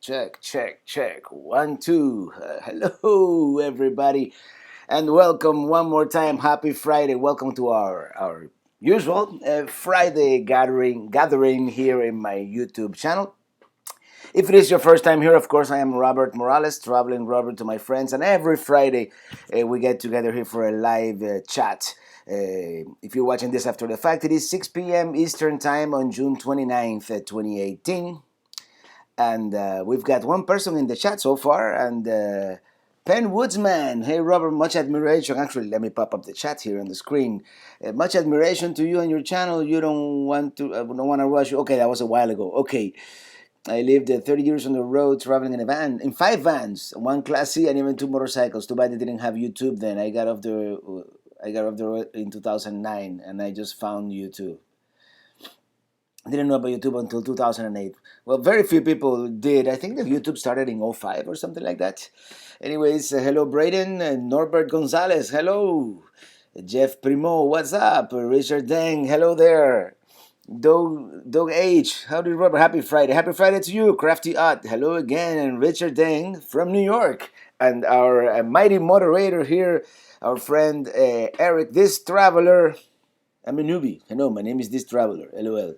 Check, check, check. 1, 2. Hello, everybody, and welcome one more time. Happy Friday. Welcome to our usual Friday gathering here in my YouTube channel. If it is your first time here, of course, I am Robert Morales, traveling Robert to my friends, and every Friday we get together here for a live chat. If you're watching this after the fact, it is 6 p.m. Eastern Time on June 29th, 2018. And we've got one person in the chat so far, and Penn Woodsman. Hey, Robert, much admiration. Actually, let me pop up the chat here on the screen. Much admiration to you and your channel. You don't want to rush. Okay, that was a while ago. Okay, I lived 30 years on the road, traveling in a van, in 5 vans, one Class C, and even 2 motorcycles. Too bad they didn't have YouTube then. I got off the road in 2009, and I just found YouTube. I didn't know about YouTube until 2008. Well, very few people did. I think that YouTube started in '05 or something like that. Anyways, hello Braden and Norbert Gonzalez. Hello. Jeff Primo, what's up? Richard Deng, hello there. Doug H, how did Robert? Happy Friday. Happy Friday to you. Crafty Odd, hello again. And Richard Deng from New York. And our mighty moderator here, our friend Eric, this traveler. I'm a newbie. Hello, my name is this traveler. LOL.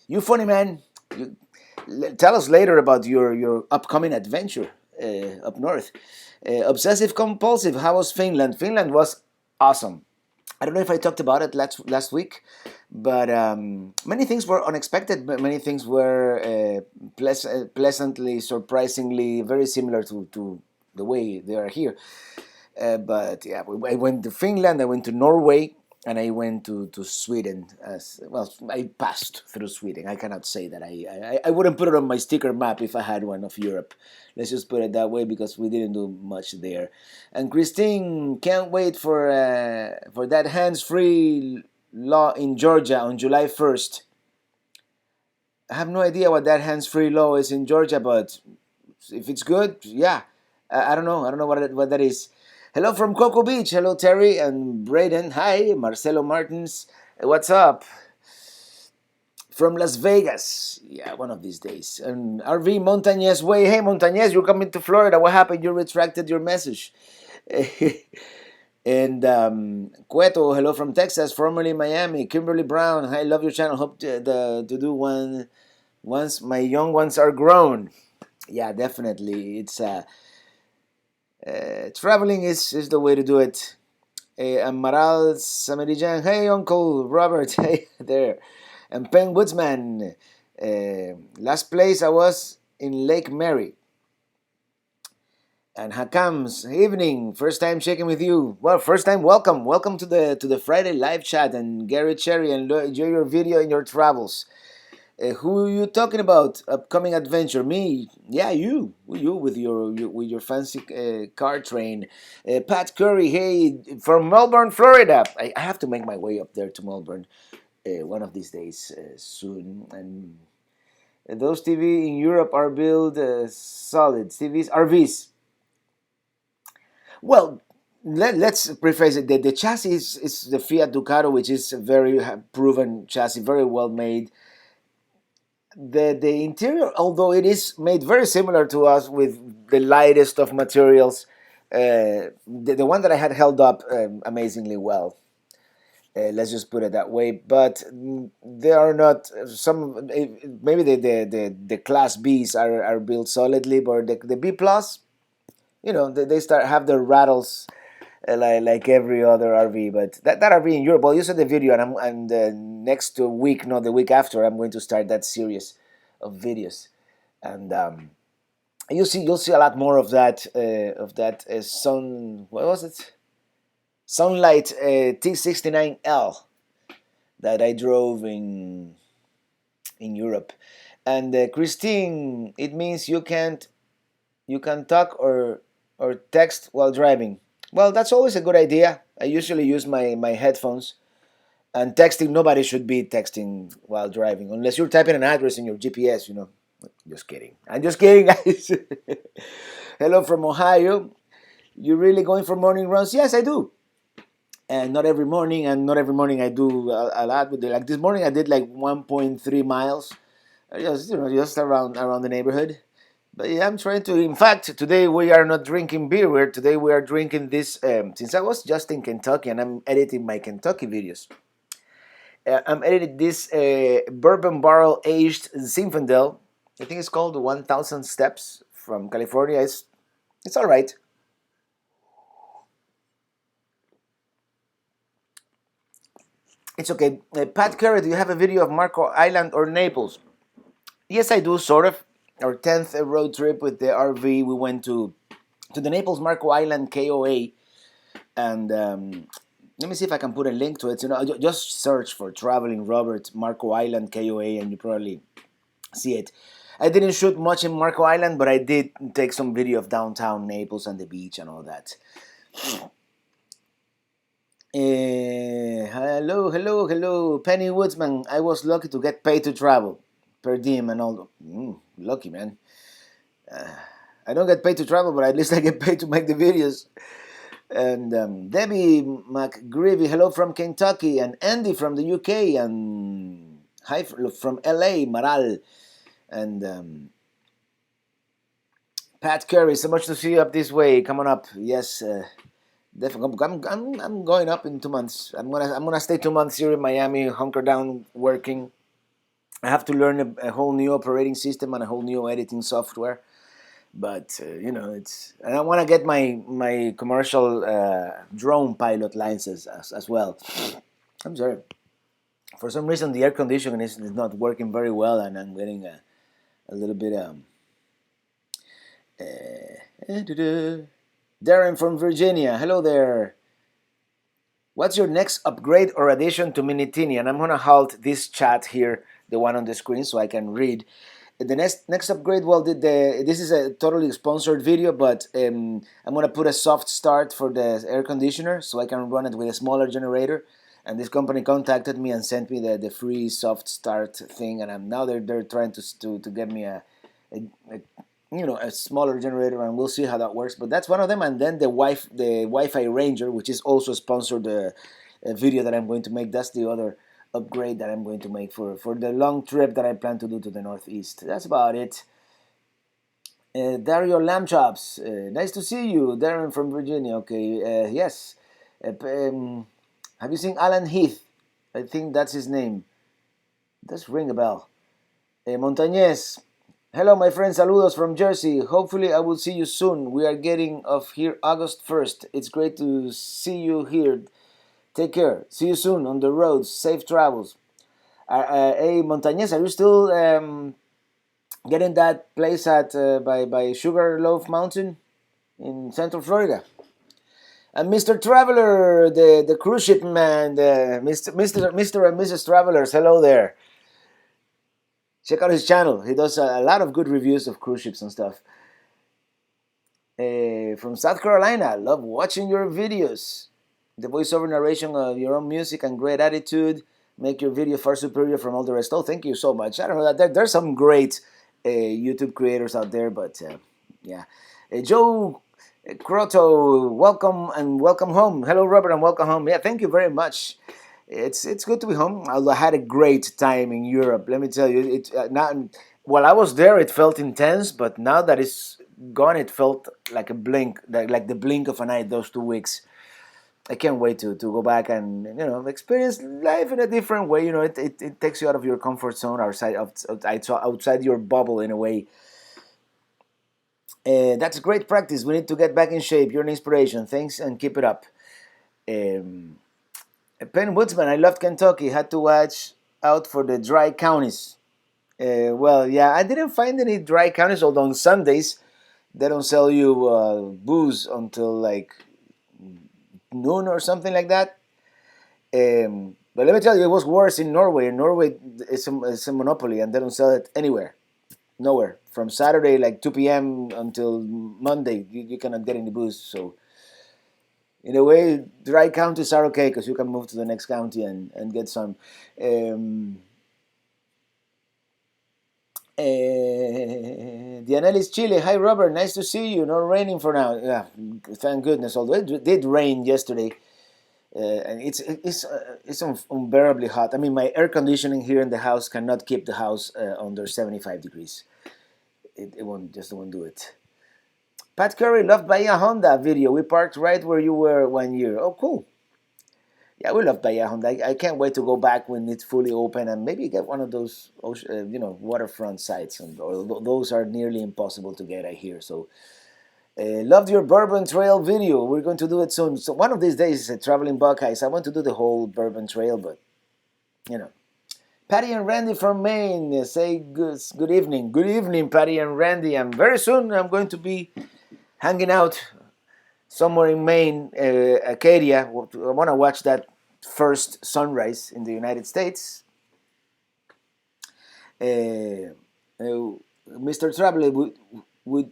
You funny man. Tell us later about your upcoming adventure up north. Obsessive compulsive. How was Finland? Finland was awesome. I don't know if I talked about it last week, but many things were unexpected. But many things were pleasantly, surprisingly, very similar to the way they are here. But yeah, I went to Finland. I went to Norway. And I went to Sweden as well. I passed through Sweden. I cannot say that I wouldn't put it on my sticker map if I had one of Europe. Let's just put it that way because we didn't do much there. And Christine can't wait for that hands-free law in Georgia on July 1st. I have no idea what that hands-free law is in Georgia, but if it's good, yeah. I don't know. I don't know what that is. Hello from Cocoa Beach. Hello, Terry and Braden. Hi, Marcelo Martins. What's up? From Las Vegas. Yeah, one of these days. And RV Montañez Way. Hey, Montañez, you're coming to Florida. What happened? You retracted your message. And Cueto, hello from Texas, formerly Miami. Kimberly Brown, I love your channel. Hope to do one once my young ones are grown. Yeah, definitely. It's traveling is the way to do it. Amaral Samarijan, hey Uncle Robert, hey there. And Penn Woodsman, last place I was in Lake Mary. And Hakam's evening, first time checking with you. Well, first time, welcome to the Friday live chat. And Gary Cherry, and enjoy your video and your travels. Who are you talking about? Upcoming adventure? Me? Yeah, you with your fancy car train. Pat Curry, hey, from Melbourne, Florida. I have to make my way up there to Melbourne one of these days soon. And those TV in Europe are built solid. TVs, RVs. Well, let's preface it. The chassis is the Fiat Ducato, which is a very proven chassis, very well made. The interior, although it is made very similar to us with the lightest of materials, the one that I had held up amazingly well. Let's just put it that way. But there are not some. Maybe the Class Bs are built solidly, but the B plus, they start have the rattles. Like every other RV, but that RV in Europe. Well, you saw the video, and next week, not the week after, I'm going to start that series of videos, and you'll see a lot more of that what was it? Sunlight T69L that I drove in Europe, and Christine, it means you can talk or text while driving. Well, that's always a good idea. I usually use my headphones. And texting, nobody should be texting while driving, unless you're typing an address in your GPS, Just kidding. I'm just kidding, guys. Hello from Ohio. You really going for morning runs? Yes, I do. And not every morning, I do a lot. But like this morning, I did like 1.3 miles, just around the neighborhood. But yeah, I'm trying to. In fact, today we are not drinking beer. Today we are drinking this. Since I was just in Kentucky and I'm editing my Kentucky videos, I'm editing this bourbon barrel aged Zinfandel. I think it's called 1,000 Steps from California. It's all right. It's okay. Pat Carey, do you have a video of Marco Island or Naples? Yes, I do, sort of. Our 10th road trip with the RV, we went to the Naples Marco Island KOA, and let me see if I can put a link to it. You know, just search for Traveling Robert Marco Island KOA, and you probably see it. I didn't shoot much in Marco Island, but I did take some video of downtown Naples and the beach and all that. Hello, hello, hello, Penny Woodsman. I was lucky to get paid to travel, per diem and all. Lucky man. I don't get paid to travel, but at least I get paid to make the videos. And Debbie McGreevy, hello from Kentucky, and Andy from the UK, and hi from LA, Maral, and Pat Curry. So much to see you up this way. Come on up. Yes, definitely. I'm going up in 2 months. I'm gonna stay 2 months here in Miami, hunker down, working. I have to learn a whole new operating system and a whole new editing software. But you know, and I want to get my commercial drone pilot license as well. I'm sorry. For some reason, the air conditioning is not working very well, and I'm getting a little bit Darren from Virginia. Hello there. What's your next upgrade or addition to Mini Tini? And I'm gonna halt this chat here, the one on the screen, so I can read. The next upgrade, well, this is a totally sponsored video, but I'm gonna put a soft start for the air conditioner, so I can run it with a smaller generator. And this company contacted me and sent me the free soft start thing, and now they're trying to get me a a smaller generator, and we'll see how that works. But that's one of them. And then the Wi-Fi Ranger, which is also sponsored a video that I'm going to make. That's the other upgrade that I'm going to make for the long trip that I plan to do to the Northeast. That's about it. Dario Lamchops, nice to see you, Darren from Virginia. Okay, yes. Have you seen Alan Heath? I think that's his name. Does ring a bell. Montañez, hello, my friend. Saludos from Jersey. Hopefully, I will see you soon. We are getting off here August 1st. It's great to see you here. Take care. See you soon on the roads. Safe travels. Hey, Montañez, are you still getting that place at by Sugarloaf Mountain in Central Florida? And Mr. Traveler, the cruise ship man, Mr. and Mrs. Travelers, hello there. Check out his channel. He does a lot of good reviews of cruise ships and stuff. From South Carolina, love watching your videos. The voiceover narration of your own music and great attitude make your video far superior from all the rest. Oh, thank you so much. I don't know that there's some great YouTube creators out there, but yeah. Joe Croto, welcome and welcome home. Hello, Robert, and welcome home. Yeah, thank you very much. It's good to be home. I had a great time in Europe. Let me tell you, while I was there, it felt intense, but now that it's gone, it felt like a blink, like the blink of an eye. Those 2 weeks, I can't wait to go back and experience life in a different way. It takes you out of your comfort zone, outside your bubble in a way. That's great practice. We need to get back in shape. You're an inspiration. Thanks and keep it up. Penn Woodsman, I loved Kentucky. Had to watch out for the dry counties. Well, yeah, I didn't find any dry counties, although on Sundays they don't sell you booze until like noon or something like that. But let me tell you, it was worse in Norway. In Norway, it's a monopoly, and they don't sell it anywhere, nowhere. From Saturday, like 2 p.m. until Monday, you cannot get any booze. So, in a way, dry counties are okay because you can move to the next county and get some. Dianelis Chile, hi Robert, nice to see you. Not raining for now. Yeah, thank goodness. Although it did rain yesterday, and it's unbearably hot. I mean, my air conditioning here in the house cannot keep the house under 75 degrees. it won't do it. Pat Curry loved Bahia Honda video. We parked right where you were 1 year. Oh, cool. Yeah, we love Bahia Honda. I can't wait to go back when it's fully open and maybe get one of those, waterfront sites. Or those are nearly impossible to get, I hear. So, loved your Bourbon Trail video. We're going to do it soon. So one of these days, Traveling Buckeyes, I want to do the whole Bourbon Trail, but you know. Patty and Randy from Maine say good evening. Good evening, Patty and Randy. And very soon I'm going to be hanging out somewhere in Maine, Acadia. I want to watch that first sunrise in the United States. Mr. Traveler, would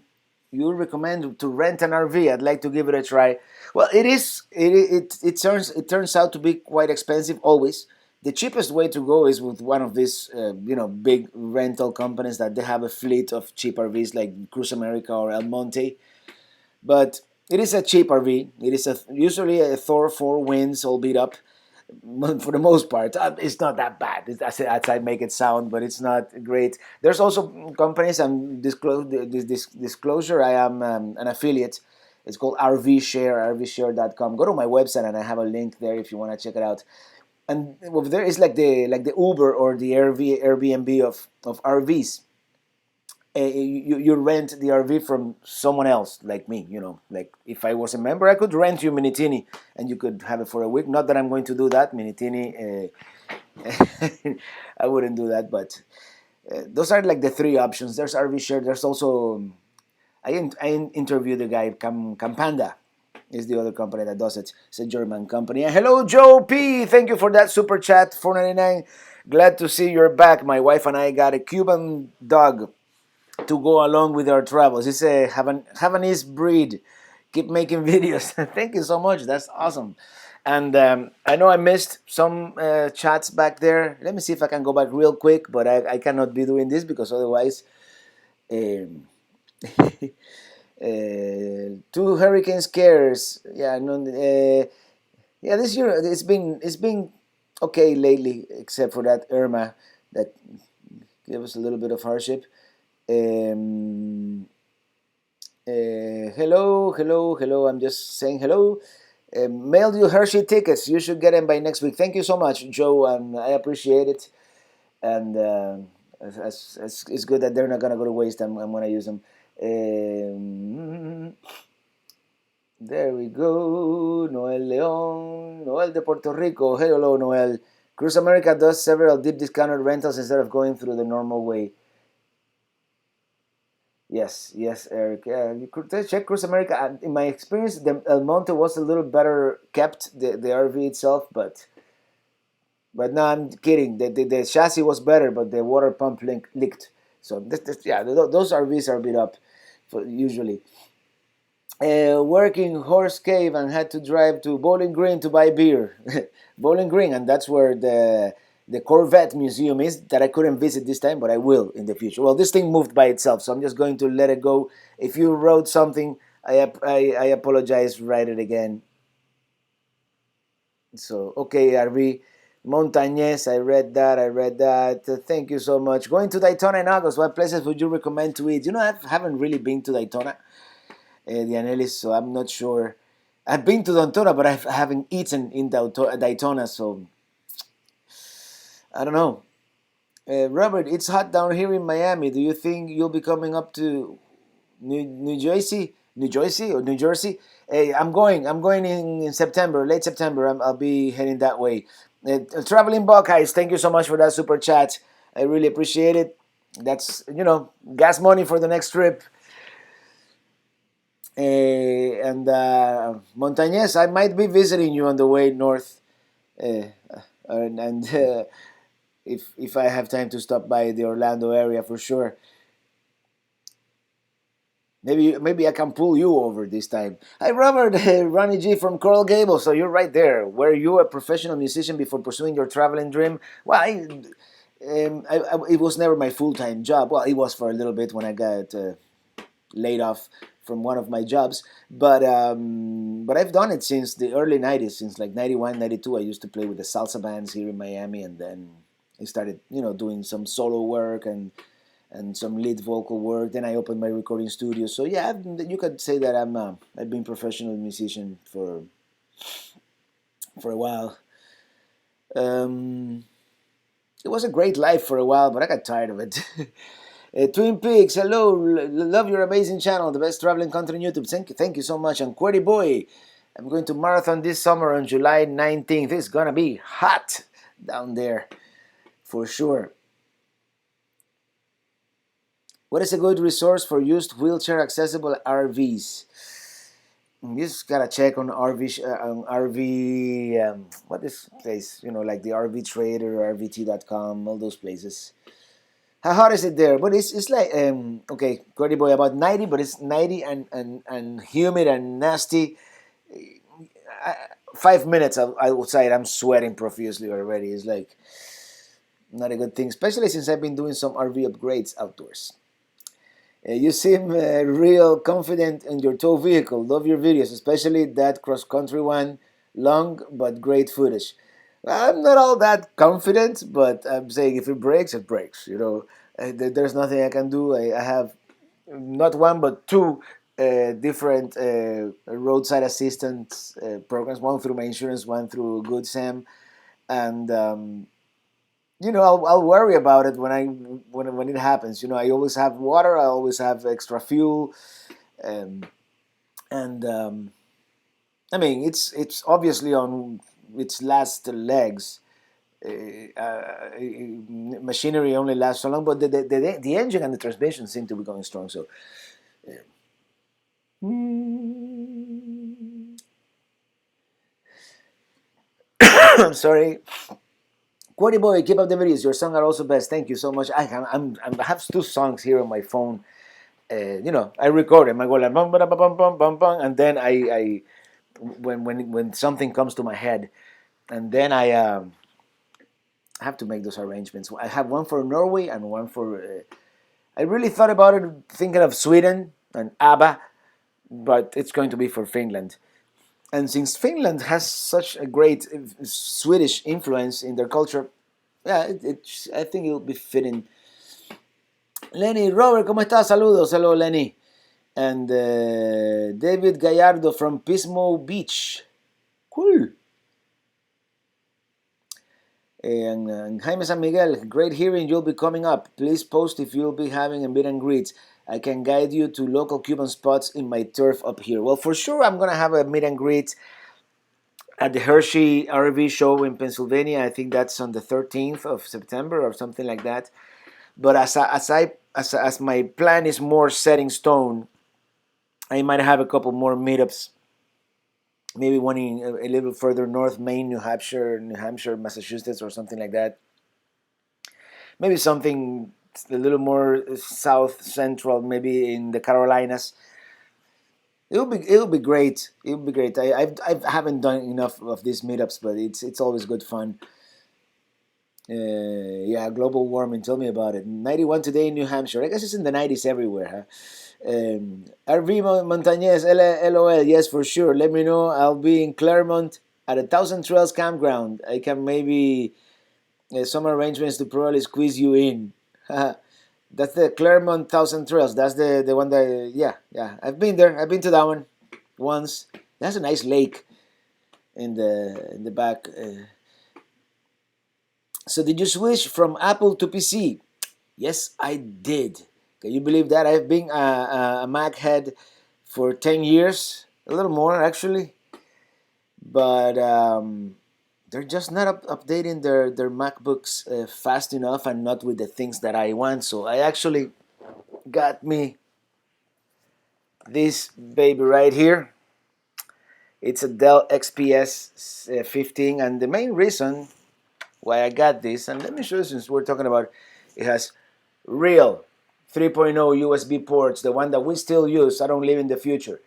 you recommend to rent an RV? I'd like to give it a try. Well, it turns out to be quite expensive always. The cheapest way to go is with one of these big rental companies that they have a fleet of cheap RVs like Cruise America or El Monte. But it is a cheap RV. It is usually a Thor 4 winds all beat up. For the most part, it's not that bad as I make it sound, but it's not great. There's also companies, and this disclosure, I am an affiliate. It's called RVshare, rvshare.com. Go to my website and I have a link there if you want to check it out. And over there is like the Uber or the Airbnb of RVs. You rent the RV from someone else like me, like if I was a member I could rent you Minitini and you could have it for a week. Not that I'm going to do that, Minitini. I wouldn't do that, but those are like the three options. There's RV Share. There's also I interviewed the guy Campanda is the other company that does it. It's a German company. And hello Joe P, thank you for that super chat, $4.99. Glad to see you're back. My wife and I got a Cuban dog to go along with our travels. It's a Havanese breed. Keep making videos. Thank you so much. That's awesome. And I know I missed some chats back there. Let me see if I can go back real quick, but I cannot be doing this because otherwise. Um, two hurricane scares. Yeah, no. Yeah, this year it's been okay lately, except for that Irma that gave us a little bit of hardship. Hello. I'm just saying hello. Mailed you Hershey tickets. You should get them by next week. Thank you so much, Joe. I appreciate it. And it's good that they're not gonna go to waste. I'm gonna use them. There we go. Noel Leon. Noel de Puerto Rico. Hello, Noel. Cruise America does several deep discounted rentals instead of going through the normal way. Yes, Eric. You could check Cruise America. In my experience, the El Monte was a little better kept, the RV itself, but no, I'm kidding. The chassis was better, but the water pump leaked. So those RVs are beat up, usually. Working Horse Cave and had to drive to Bowling Green to buy beer. Bowling Green, and that's where the Corvette Museum is that I couldn't visit this time, but I will in the future. Well, this thing moved by itself, so I'm just going to let it go. If you wrote something, I apologize. Write it again. So, okay, RV. Montañez, I read that. Thank you so much. Going to Daytona in August, what places would you recommend to eat? I haven't really been to Daytona, Dianelis, so I'm not sure. I've been to Daytona, but I haven't eaten in Daytona, so I don't know. Robert, it's hot down here in Miami. Do you think you'll be coming up to New Jersey? New Jersey or New Jersey? Hey, I'm going in September, late September. I'll be heading that way. Traveling Buckeyes, thank you so much for that super chat. I really appreciate it. That's gas money for the next trip. And Montañez, I might be visiting you on the way north, and if I have time to stop by the Orlando area for sure. Maybe I can pull you over this time. Hi, Robert, Ronnie G from Coral Gables. So you're right there. Were you a professional musician before pursuing your traveling dream? Well, it was never my full-time job. Well, it was for a little bit when I got laid off from one of my jobs. But I've done it since the early 90s, since like 91, 92. I used to play with the salsa bands here in Miami, and then I started, doing some solo work and and some lead vocal work. Then I opened my recording studio. So yeah, you could say that I've been professional musician for a while. Um, it was a great life for a while, but I got tired of it. Twin Peaks, hello, love your amazing channel, the best traveling content on YouTube. Thank you so much. And Query Boy, I'm going to marathon this summer on July 19th. It's gonna be hot down there for sure. What is a good resource for used wheelchair accessible RVs? You just gotta check on RV. What is place? Like the RV Trader, RVT.com, all those places. How hot is it there? But it's like okay, Cody boy, about 90, but it's 90 and humid and nasty. 5 minutes outside, I'm sweating profusely already. It's like not a good thing, especially since I've been doing some RV upgrades outdoors. You seem real confident in your tow vehicle. Love your videos, especially that cross-country one. Long but great footage. I'm not all that confident, but I'm saying if it breaks, it breaks. There's nothing I can do. I have not one but two different roadside assistance programs. One through my insurance, one through Good Sam, and I'll worry about it when it happens. I always have water. I always have extra fuel, and I mean it's obviously on its last legs. Machinery only lasts so long, but the engine and the transmission seem to be going strong. So, I'm sorry. Quality boy, keep up the videos. Your songs are also best. Thank you so much. I have two songs here on my phone. I record them. I go like bum bum bum bum bum bum, and then I when something comes to my head, and then I have to make those arrangements. I have one for Norway and one for. I really thought about it, thinking of Sweden and ABBA, but it's going to be for Finland. And since Finland has such a great Swedish influence in their culture, yeah, I think it will be fitting. Lenny, Robert, ¿cómo estás? Saludos. Hello, Lenny. And David Gallardo from Pismo Beach. Cool. And Jaime San Miguel, great hearing. You'll be coming up. Please post if you'll be having a meet and greet. I can guide you to local Cuban spots in my turf up here. Well, for sure, I'm going to have a meet and greet at the Hershey RV show in Pennsylvania. I think that's on the 13th of September or something like that. But as my plan is more set in stone, I might have a couple more meetups. Maybe one in a little further north, Maine, New Hampshire, Massachusetts, or something like that. Maybe something a little more south central, maybe in the Carolinas. It'll be great. It'll be great. I haven't done enough of these meetups, but it's always good fun. Yeah, global warming. Tell me about it. 91 today in New Hampshire. I guess it's in the 90s everywhere, huh? RV Montañez, LOL, yes, for sure. Let me know. I'll be in Claremont at a Thousand Trails campground. I can maybe some arrangements to probably squeeze you in. That's the Claremont Thousand Trails. That's the one that, yeah. I've been there. I've been to that one once. That's a nice lake in the back. So did you switch from Apple to PC? Yes, I did. Can you believe that? I've been a Mac head for 10 years, a little more actually, but they're just not updating their MacBooks fast enough and not with the things that I want. So I actually got me this baby right here. It's a Dell XPS 15, and the main reason why I got this, and let me show you since we're talking about it, has real 3.0 USB ports, the one that we still use. I don't live in the future.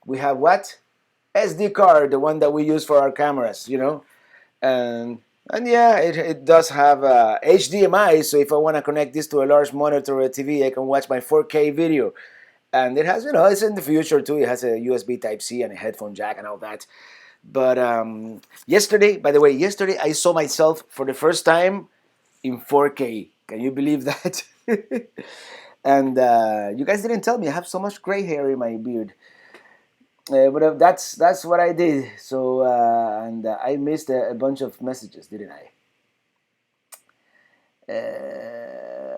We have what? SD card, the one that we use for our cameras, and yeah, it does have HDMI, so if I want to connect this to a large monitor or a TV, I can watch my 4K video. And it has, it's in the future too. It has a USB Type-C and a headphone jack and all that. But yesterday I saw myself for the first time in 4K. Can you believe that? And you guys didn't tell me I have so much gray hair in my beard. But that's what I did. So and I missed a bunch of messages, didn't I?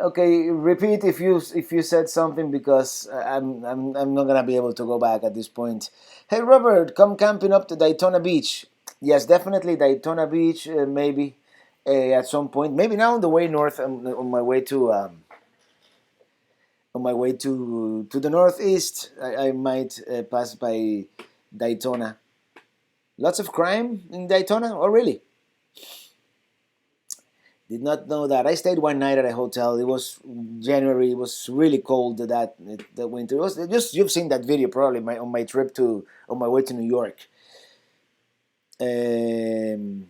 Okay, repeat if you said something because I'm not gonna be able to go back at this point. Hey Robert, come camping up to Daytona Beach. Yes, definitely Daytona Beach. Maybe at some point. Maybe now on the way north. On my way to to the northeast. I might pass by Daytona. Lots of crime in Daytona. Oh really? Did not know that. I stayed one night at a hotel. It was January. It was really cold that winter. It was just you've seen that video probably on my trip to on my way to New York. Um,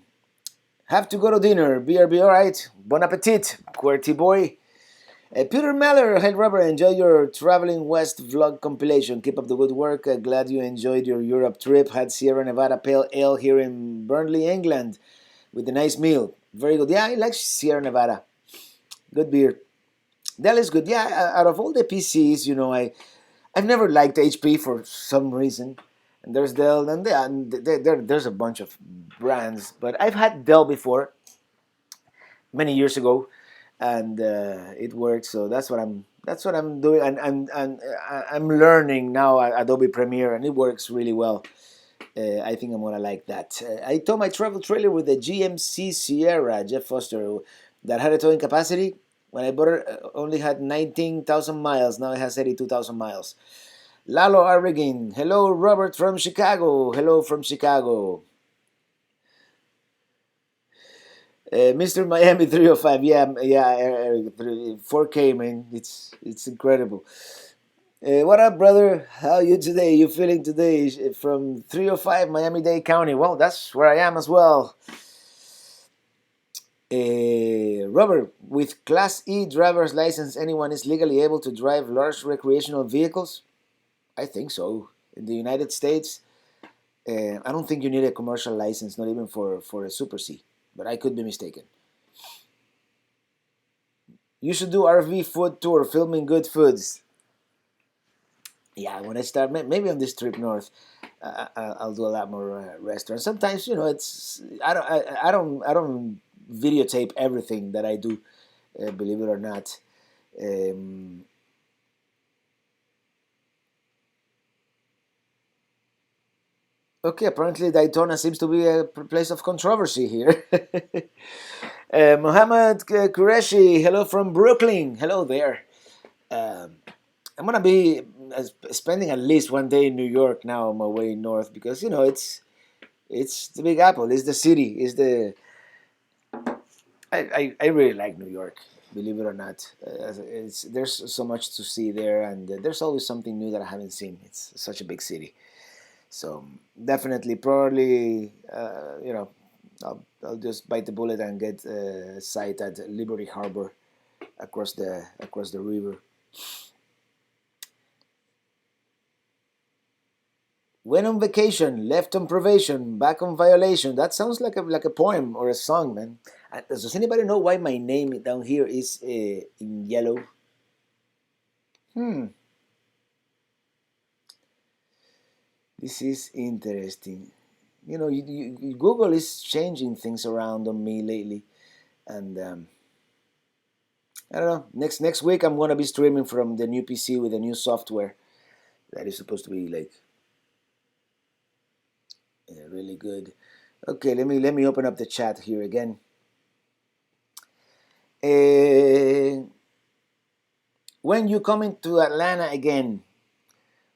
have to go to dinner. BRB, all right. Bon appetit, QWERTY boy. Peter Meller, hey Robert, enjoy your traveling west vlog compilation. Keep up the good work. Glad you enjoyed your Europe trip. Had Sierra Nevada Pale Ale here in Burnley, England, with a nice meal. Very good. Yeah, I like Sierra Nevada. Good beer. That is good. Yeah, out of all the PCs, I've never liked HP for some reason. And there's Dell, and there's a bunch of brands. But I've had Dell before, many years ago, and it worked. So that's what I'm doing, and I'm learning now Adobe Premiere, and it works really well. I think I'm gonna like that. I towed my travel trailer with the GMC Sierra Jeff Foster that had a towing capacity. When I bought it, only had 19,000 miles. Now it has 82,000 miles. Lalo Arregin. Hello, Robert from Chicago. Hello from Chicago. Mr. Miami 305. Yeah, yeah, Eric, 4K, man. It's incredible. What up, brother? How you today? You feeling today? From 305 Miami-Dade County. Well, that's where I am as well. Robert, with Class E driver's license, anyone is legally able to drive large recreational vehicles? I think so. In the United States, I don't think you need a commercial license, not even for a Super C, but I could be mistaken. You should do RV food tour, filming good foods. Yeah, when I start, maybe on this trip north, I'll do a lot more restaurants. Sometimes, it's I don't videotape everything that I do, believe it or not. Um, okay, apparently Daytona seems to be a place of controversy here. Mohammed Qureshi, hello from Brooklyn. Hello there. Um, I'm gonna be spending at least one day in New York now on my way north because it's the Big Apple. It's the city. I really like New York. Believe it or not, there's so much to see there, and there's always something new that I haven't seen. It's such a big city, so definitely, probably, I'll just bite the bullet and get a site at Liberty Harbor across the river. Went on vacation, left on probation, back on violation. That sounds like a poem or a song, man. Does anybody know why my name down here is in yellow? Hmm, this is interesting. Google is changing things around on me lately, and I don't know. Next week I'm gonna be streaming from the new PC with the new software that is supposed to be like really good. Okay, let me open up the chat here again. Uh, when you coming to Atlanta again?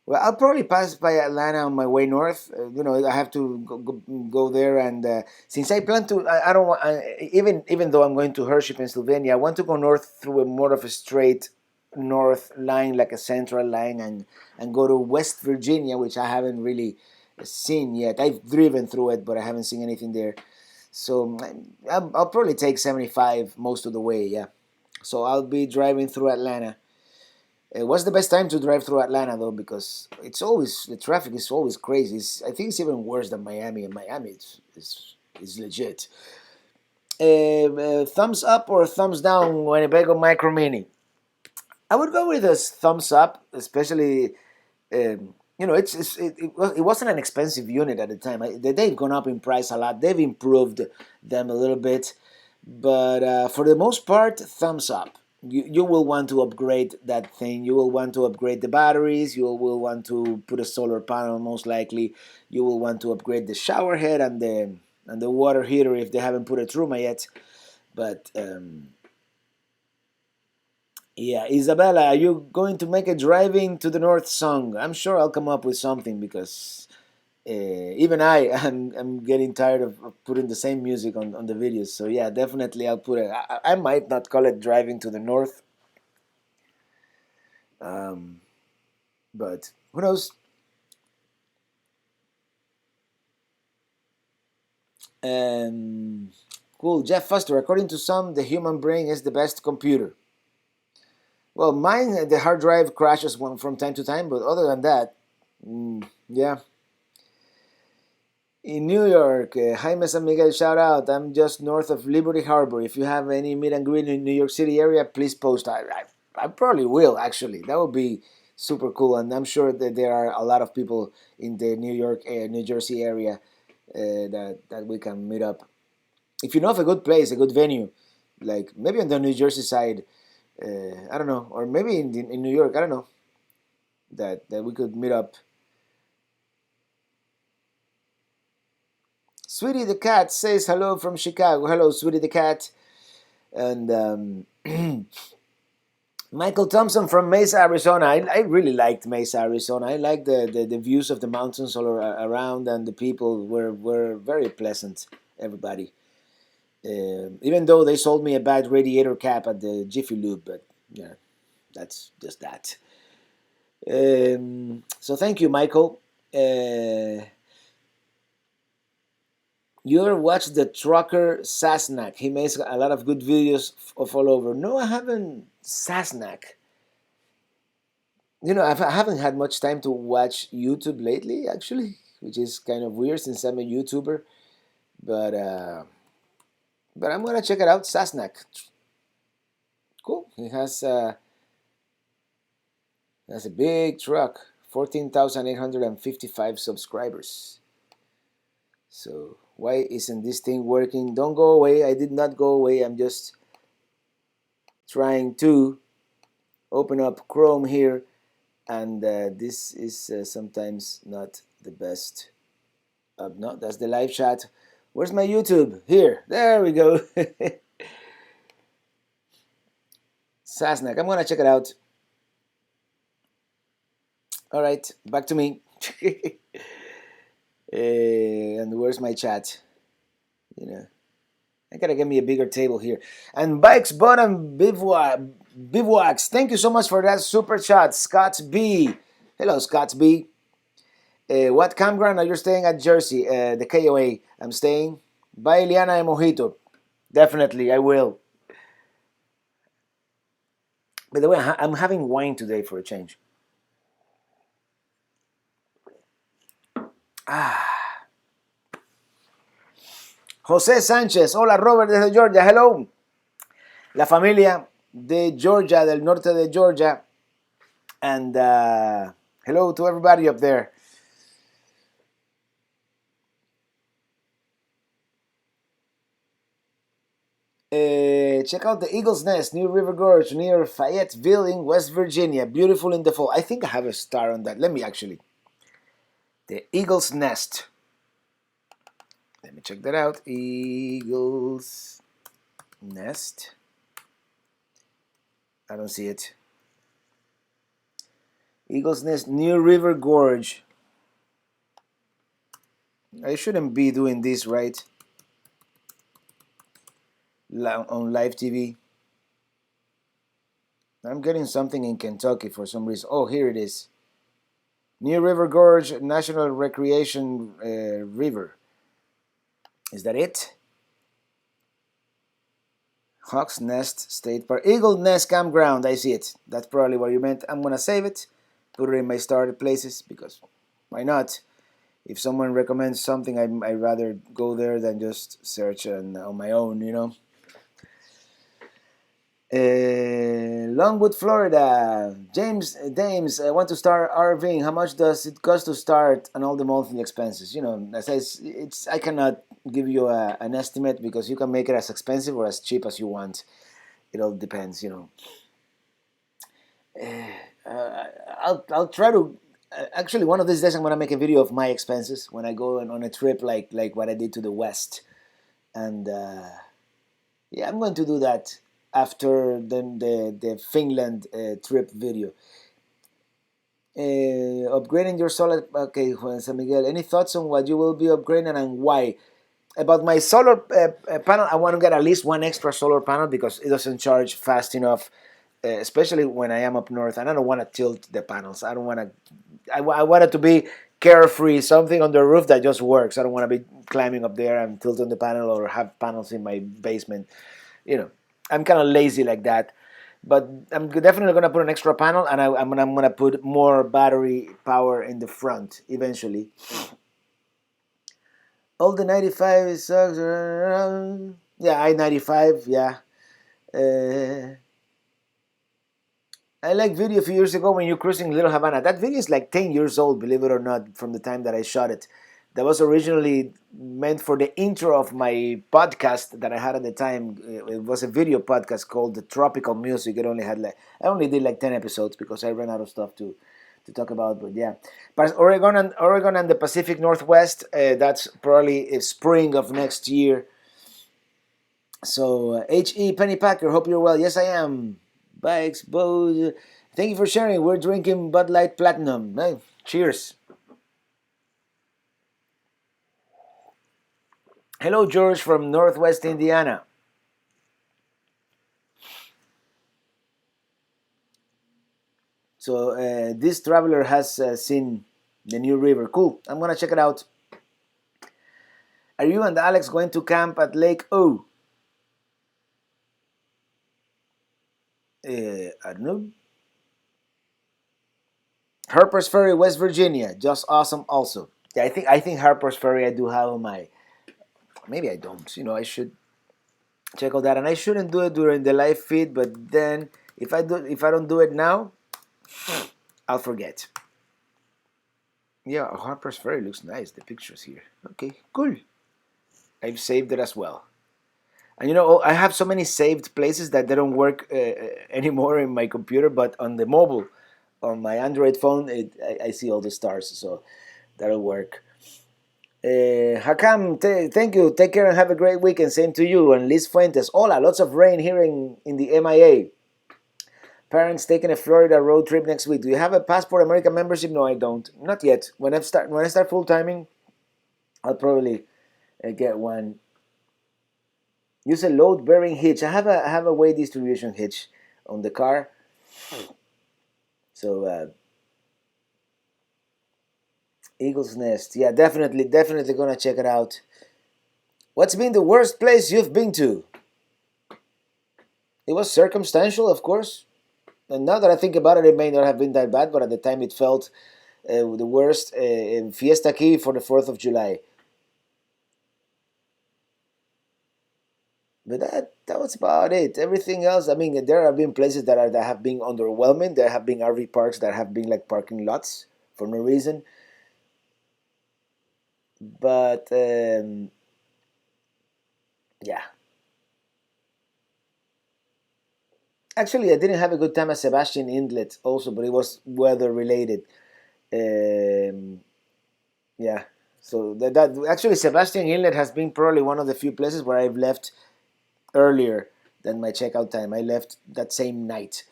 Well, I'll probably pass by Atlanta on my way north. I have to go there, and since I plan to, I don't want even though I'm going to Hershey, Pennsylvania, I want to go north through a more of a straight north line, like a central line, and go to West Virginia, which I haven't really seen yet. I've driven through it, but I haven't seen anything there. So I'll probably take 75 most of the way. Yeah, so I'll be driving through Atlanta. What's the best time to drive through Atlanta though? Because the traffic is always crazy. I think it's even worse than Miami. And Miami is legit. Thumbs up or thumbs down, Winnebago Micro Minnie? I would go with a thumbs up, especially it wasn't an expensive unit at the time. They've gone up in price a lot. They've improved them a little bit, but for the most part, thumbs up. You will want to upgrade that thing. You will want to upgrade the batteries. You will want to put a solar panel, most likely. You will want to upgrade the shower head and the water heater if they haven't put a Truma yet. But yeah, Isabella, are you going to make a driving to the north song? I'm sure I'll come up with something because even I'm getting tired of putting the same music on the videos. So yeah, definitely I'll put it. I might not call it driving to the north, um, but who knows? Um, cool, Jeff Foster. According to some, the human brain is the best computer. Well, mine the hard drive crashes one from time to time, but other than that, yeah. In New York, Jaime San Miguel, shout out. I'm just north of Liberty Harbor. If you have any meet and greet in New York City area, please post. I probably will, actually. That would be super cool. And I'm sure that there are a lot of people in the New York, New Jersey area that we can meet up. If you know of a good place, a good venue, like maybe on the New Jersey side, I don't know, or maybe in New York, I don't know, that we could meet up. Sweetie the cat says hello from Chicago. Hello, Sweetie the cat. And Michael Thompson from Mesa, Arizona. I really liked Mesa, Arizona. I like the views of the mountains all around, and the people were very pleasant, everybody. Even though they sold me a bad radiator cap at the Jiffy Lube, but yeah, that's just that. So thank you, Michael. You ever watch the trucker Sasnak? He makes a lot of good videos of all over. No, I haven't. Sasnak. I haven't had much time to watch YouTube lately, actually, which is kind of weird since I'm a YouTuber. But I'm gonna check it out. Sasnak. Cool. He has a big truck. 14,855 subscribers. So why isn't this thing working? Don't go away. I did not go away. I'm just trying to open up Chrome here, and this is sometimes not the best. No, that's the live chat. Where's my YouTube? Here. There we go. Sasnak. I'm gonna check it out. All right, back to me. And where's my chat? I gotta get me a bigger table here. And Bikes Bottom Bivouacs. Thank you so much for that super chat, Scott B. Hello, Scott B. What campground are you staying at Jersey? The KOA. I'm staying. Bye, Liana and Mojito. Definitely, I will. By the way, I'm having wine today for a change. José Sánchez. Hola, Robert, desde Georgia. Hello. La familia de Georgia, del norte de Georgia. And hello to everybody up there. Check out the Eagle's Nest, New River Gorge, near Fayetteville in West Virginia. Beautiful in the fall. I think I have a star on that. Let me actually. The Eagle's Nest. Let me check that out. Eagle's Nest. I don't see it. Eagle's Nest, New River Gorge. I shouldn't be doing this, right? On live TV. I'm getting something in Kentucky for some reason. Oh, here it is. New River Gorge National Recreation River. Is that it? Hawk's Nest State Park. Eagle Nest Campground. I see it. That's probably what you meant. I'm going to save it. Put it in my started places because why not? If someone recommends something, I'd rather go there than just search on my own, Longwood, Florida. James, I want to start RVing. How much does it cost to start and all the monthly expenses? As I cannot give you an estimate because you can make it as expensive or as cheap as you want. It all depends. Uh, I'll try to. Actually, one of these days I'm gonna make a video of my expenses when I go on a trip like what I did to the West, and yeah, I'm going to do that after the Finland trip video. Upgrading your solar. Okay, Juan San Miguel. Any thoughts on what you will be upgrading and why? About my solar panel, I want to get at least one extra solar panel because it doesn't charge fast enough, especially when I am up north. And I don't want to tilt the panels. I don't want to. I want it to be carefree, something on the roof that just works. I don't want to be climbing up there and tilting the panel or have panels in my basement. I'm kind of lazy like that. But I'm definitely gonna put an extra panel, and I'm gonna put more battery power in the front eventually. All the 95 sucks. Yeah, I-95. Yeah. Uh, I like video a few years ago when you're cruising Little Havana. That video is like 10 years old, believe it or not, from the time that I shot it. That was originally meant for the intro of my podcast that I had at the time. It was a video podcast called The Tropical Music. I only did like 10 episodes because I ran out of stuff to talk about. But yeah, but Oregon and the Pacific Northwest. That's probably spring of next year. So He Penny Packer, hope you're well. Yes, I am. Bikes, bows. Thank you for sharing. We're drinking Bud Light Platinum. Hey, cheers. Hello, George from Northwest Indiana. So this traveler has seen the new river. Cool. I'm gonna check it out. Are you and Alex going to camp at Lake O? I don't know. Harper's Ferry, West Virginia. Just awesome. Also, yeah, I think Harper's Ferry. I do have on my. Maybe I don't. I should check out that, and I shouldn't do it during the live feed. But then, if I don't do it now, I'll forget. Yeah, Harper's Ferry looks nice. The pictures here. Okay, cool. I've saved it as well. And I have so many saved places that they don't work anymore in my computer, but on the mobile, on my Android phone, I see all the stars, so that'll work. Hakam, thank you. Take care and have a great weekend. Same to you. And Liz Fuentes, hola, lots of rain here in the MIA. Parents taking a Florida road trip next week. Do you have a Passport America membership? No, I don't. Not yet. When I start full timing, I'll probably get one. Use a load bearing hitch. I have a weight distribution hitch on the car. So Eagle's Nest. Yeah, definitely gonna check it out. What's been the worst place you've been to? It was circumstantial, of course. And now that I think about it, it may not have been that bad, but at the time it felt the worst. In Fiesta Key for the 4th of July. But that was about it. Everything else, I mean, there have been places that have been underwhelming. There have been RV parks that have been like parking lots for no reason. But yeah, actually, I didn't have a good time at Sebastian Inlet also, but it was weather related. Um, yeah, so that actually Sebastian Inlet has been probably one of the few places where I've left earlier than my checkout time. I left that same night,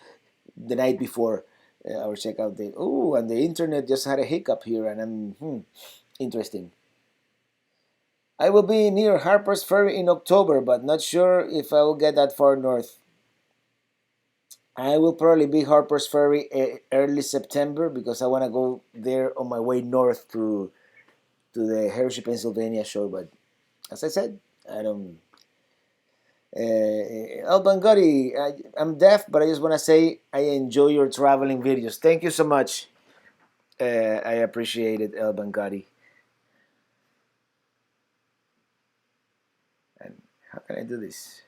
the night before our checkout date. Oh, and the internet just had a hiccup here, and interesting. I will be near Harper's Ferry in October, but not sure if I will get that far north. I will probably be Harper's Ferry early September because I want to go there on my way north to the Hershey, Pennsylvania show. But as I said, I don't. Alban Gotti, I'm deaf, but I just want to say I enjoy your traveling videos. Thank you so much. I appreciate it, Alban Gotti. And how can I do this?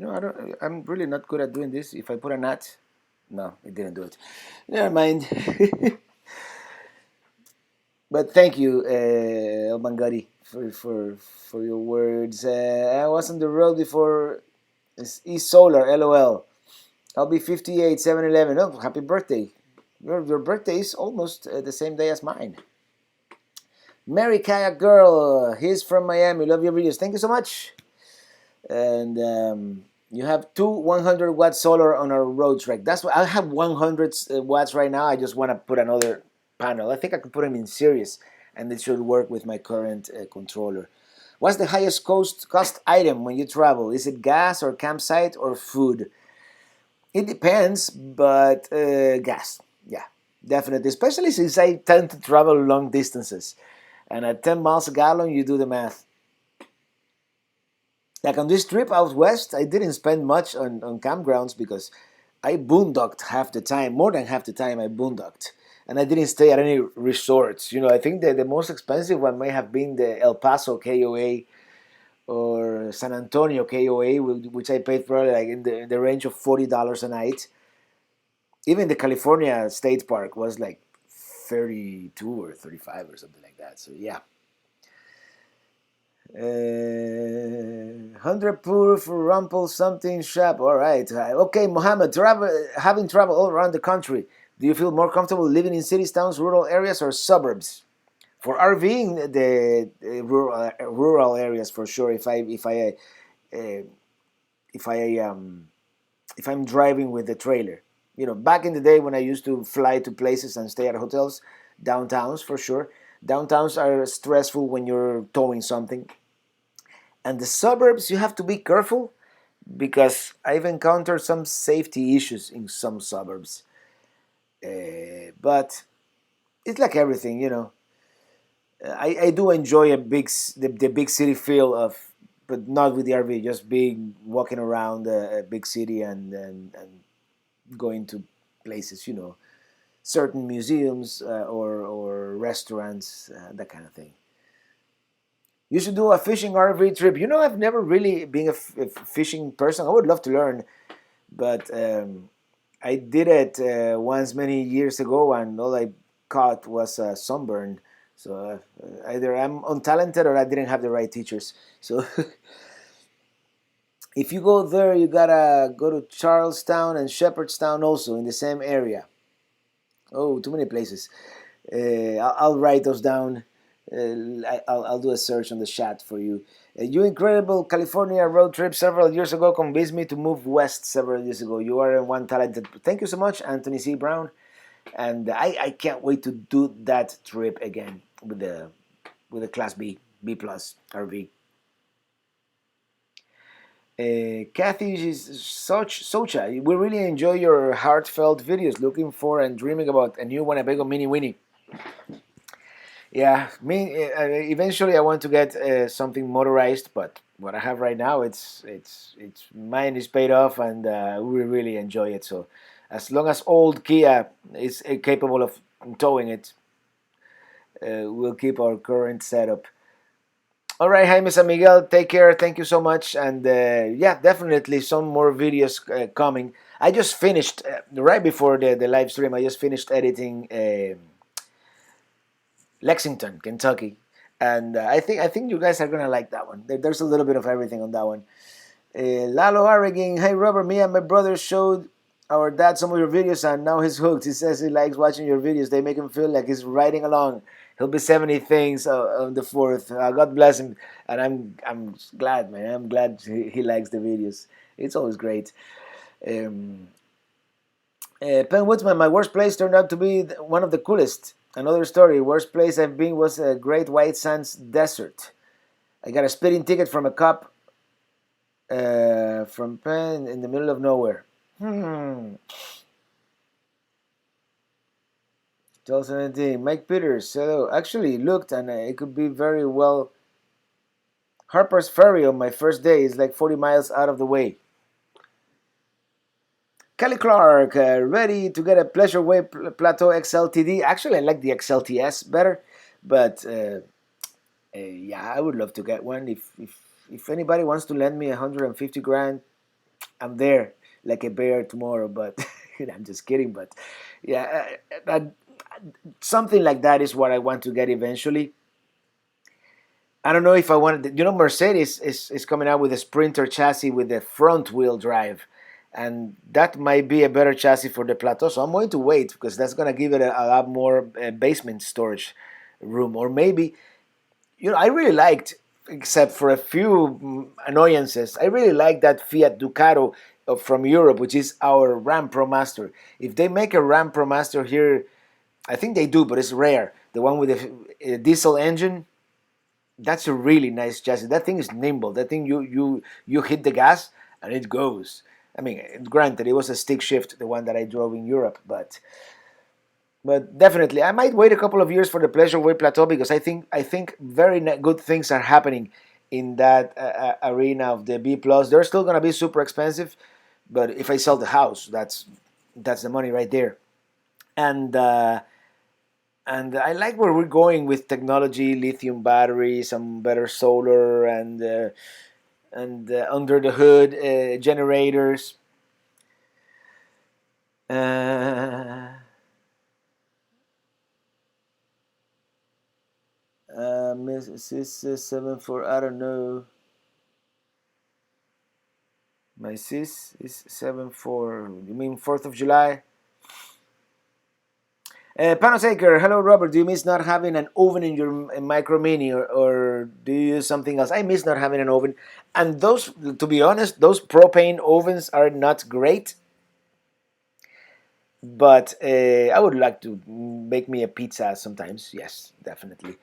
I don't. I'm really not good at doing this. If I put a knot, no, it didn't do it. Never mind. But thank you, El Mangari, for your words. I was on the road before. It's East Solar, LOL. I'll be 58, 7-Eleven. Oh, happy birthday. Your birthday is almost the same day as mine. Mary Kayak Girl, he's from Miami. Love your videos. Thank you so much. And you have two 100 watt solar on our road track. That's what I have 100 watts right now. I just want to put another panel. I think I could put them in series, and it should work with my current controller. What's the highest cost item when you travel? Is it gas or campsite or food? It depends, but gas, yeah, definitely. Especially since I tend to travel long distances, and at 10 miles a gallon, you do the math. Like on this trip out west, I didn't spend much on campgrounds because I boondocked half the time, more than half the time I boondocked. And I didn't stay at any resorts. I think that the most expensive one may have been the El Paso KOA or San Antonio KOA, which I paid probably like in the range of $40 a night. Even the California State Park was like 32 or 35 or something like that. So yeah. 100 proof rumple something shop. All right. Okay, Mohammed, having traveled all around the country, do you feel more comfortable living in cities, towns, rural areas, or suburbs? For RVing, the rural areas for sure. Uh, if I if I'm driving with the trailer, back in the day when I used to fly to places and stay at hotels, downtowns for sure. Downtowns are stressful when you're towing something. And the suburbs, you have to be careful because I've encountered some safety issues in some suburbs. But it's like everything. I do enjoy the big city feel of, but not with the RV. Just being walking around a big city and going to places. Certain museums or restaurants, that kind of thing. You should do a fishing RV trip. I've never really been a fishing person. I would love to learn, but I did it once many years ago, and all I caught was sunburn. So either I'm untalented or I didn't have the right teachers. So if you go there, you gotta go to Charlestown and Shepherdstown also in the same area. Oh, too many places. I'll write those down. I'll do a search on the chat for you. Your incredible California road trip several years ago convinced me to move west several years ago. You are one talented. Thank you so much, Anthony C. Brown. And I can't wait to do that trip again with the Class B plus RV. Kathy is Socha. We really enjoy your heartfelt videos. Looking for and dreaming about a new Winnebago Mini Winnie. Yeah, eventually I want to get something motorized, but what I have right now, it's mine is paid off, and we really enjoy it. So, as long as old Kia is capable of towing it, we'll keep our current setup. All right, Jaime San Miguel, take care. Thank you so much, and yeah, definitely some more videos coming. I just finished right before the live stream. I just finished editing. Lexington, Kentucky, and I think you guys are gonna like that one. There's a little bit of everything on that one. Lalo Arreguin, hey Robert, me and my brother showed our dad some of your videos, and now he's hooked. He says he likes watching your videos. They make him feel like he's riding along. He'll be 70 things on the 4th. God bless him, and I'm glad, man. I'm glad he likes the videos. It's always great. Penn Woodsman, my worst place turned out to be one of the coolest. Another story, worst place I've been was a Great White Sands Desert. I got a speeding ticket from a cop from Penn in the middle of nowhere. 2017, Mike Peters, hello. Actually looked, and it could be very well. Harper's Ferry on my first day is like 40 miles out of the way. Kelly Clark, ready to get a Pleasure Way Plateau XLTD. Actually, I like the XLTS better, but yeah, I would love to get one. If anybody wants to lend me 150 grand, I'm there like a bear tomorrow. But I'm just kidding. But yeah, something like that is what I want to get eventually. I don't know if I wanted. Mercedes is coming out with a Sprinter chassis with a front wheel drive, and that might be a better chassis for the Plateau. So I'm going to wait because that's going to give it a lot more basement storage room. Or maybe, I really liked, except for a few annoyances, I really like that Fiat Ducato from Europe, which is our Ram Pro Master. If they make a Ram Pro Master here, I think they do, but it's rare. The one with the diesel engine, that's a really nice chassis. That thing is nimble. That thing, you hit the gas and it goes. I mean, granted, it was a stick shift, the one that I drove in Europe, but definitely, I might wait a couple of years for the Pleasure Way Plateau because I think very good things are happening in that arena of the B plus. They're still gonna be super expensive, but if I sell the house, that's the money right there. And and I like where we're going with technology, lithium batteries, some better solar, and under the hood generators. Uh, Mrs. 74, I don't know. My sis is 7-4. You mean 4th of July? Panosaker, hello Robert. Do you miss not having an oven in your Micro Mini, or do you use something else? I miss not having an oven. And those, to be honest, those propane ovens are not great. But I would like to make me a pizza sometimes. Yes, definitely.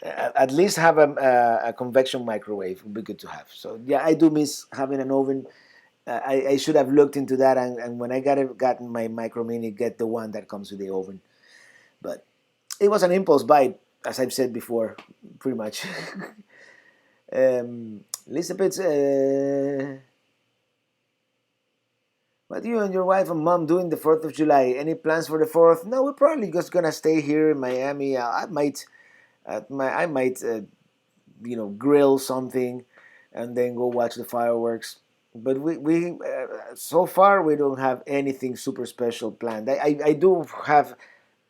At least have a convection microwave would be good to have. So yeah, I do miss having an oven. I should have looked into that, and when I gotten my Micro Mini, get the one that comes with the oven. But it was an impulse buy, as I've said before, pretty much. Elizabeth, what you and your wife and mom doing the 4th of July? Any plans for the 4th? No, we're probably just gonna stay here in Miami. I might grill something, and then go watch the fireworks. But we so far we don't have anything super special planned. I do have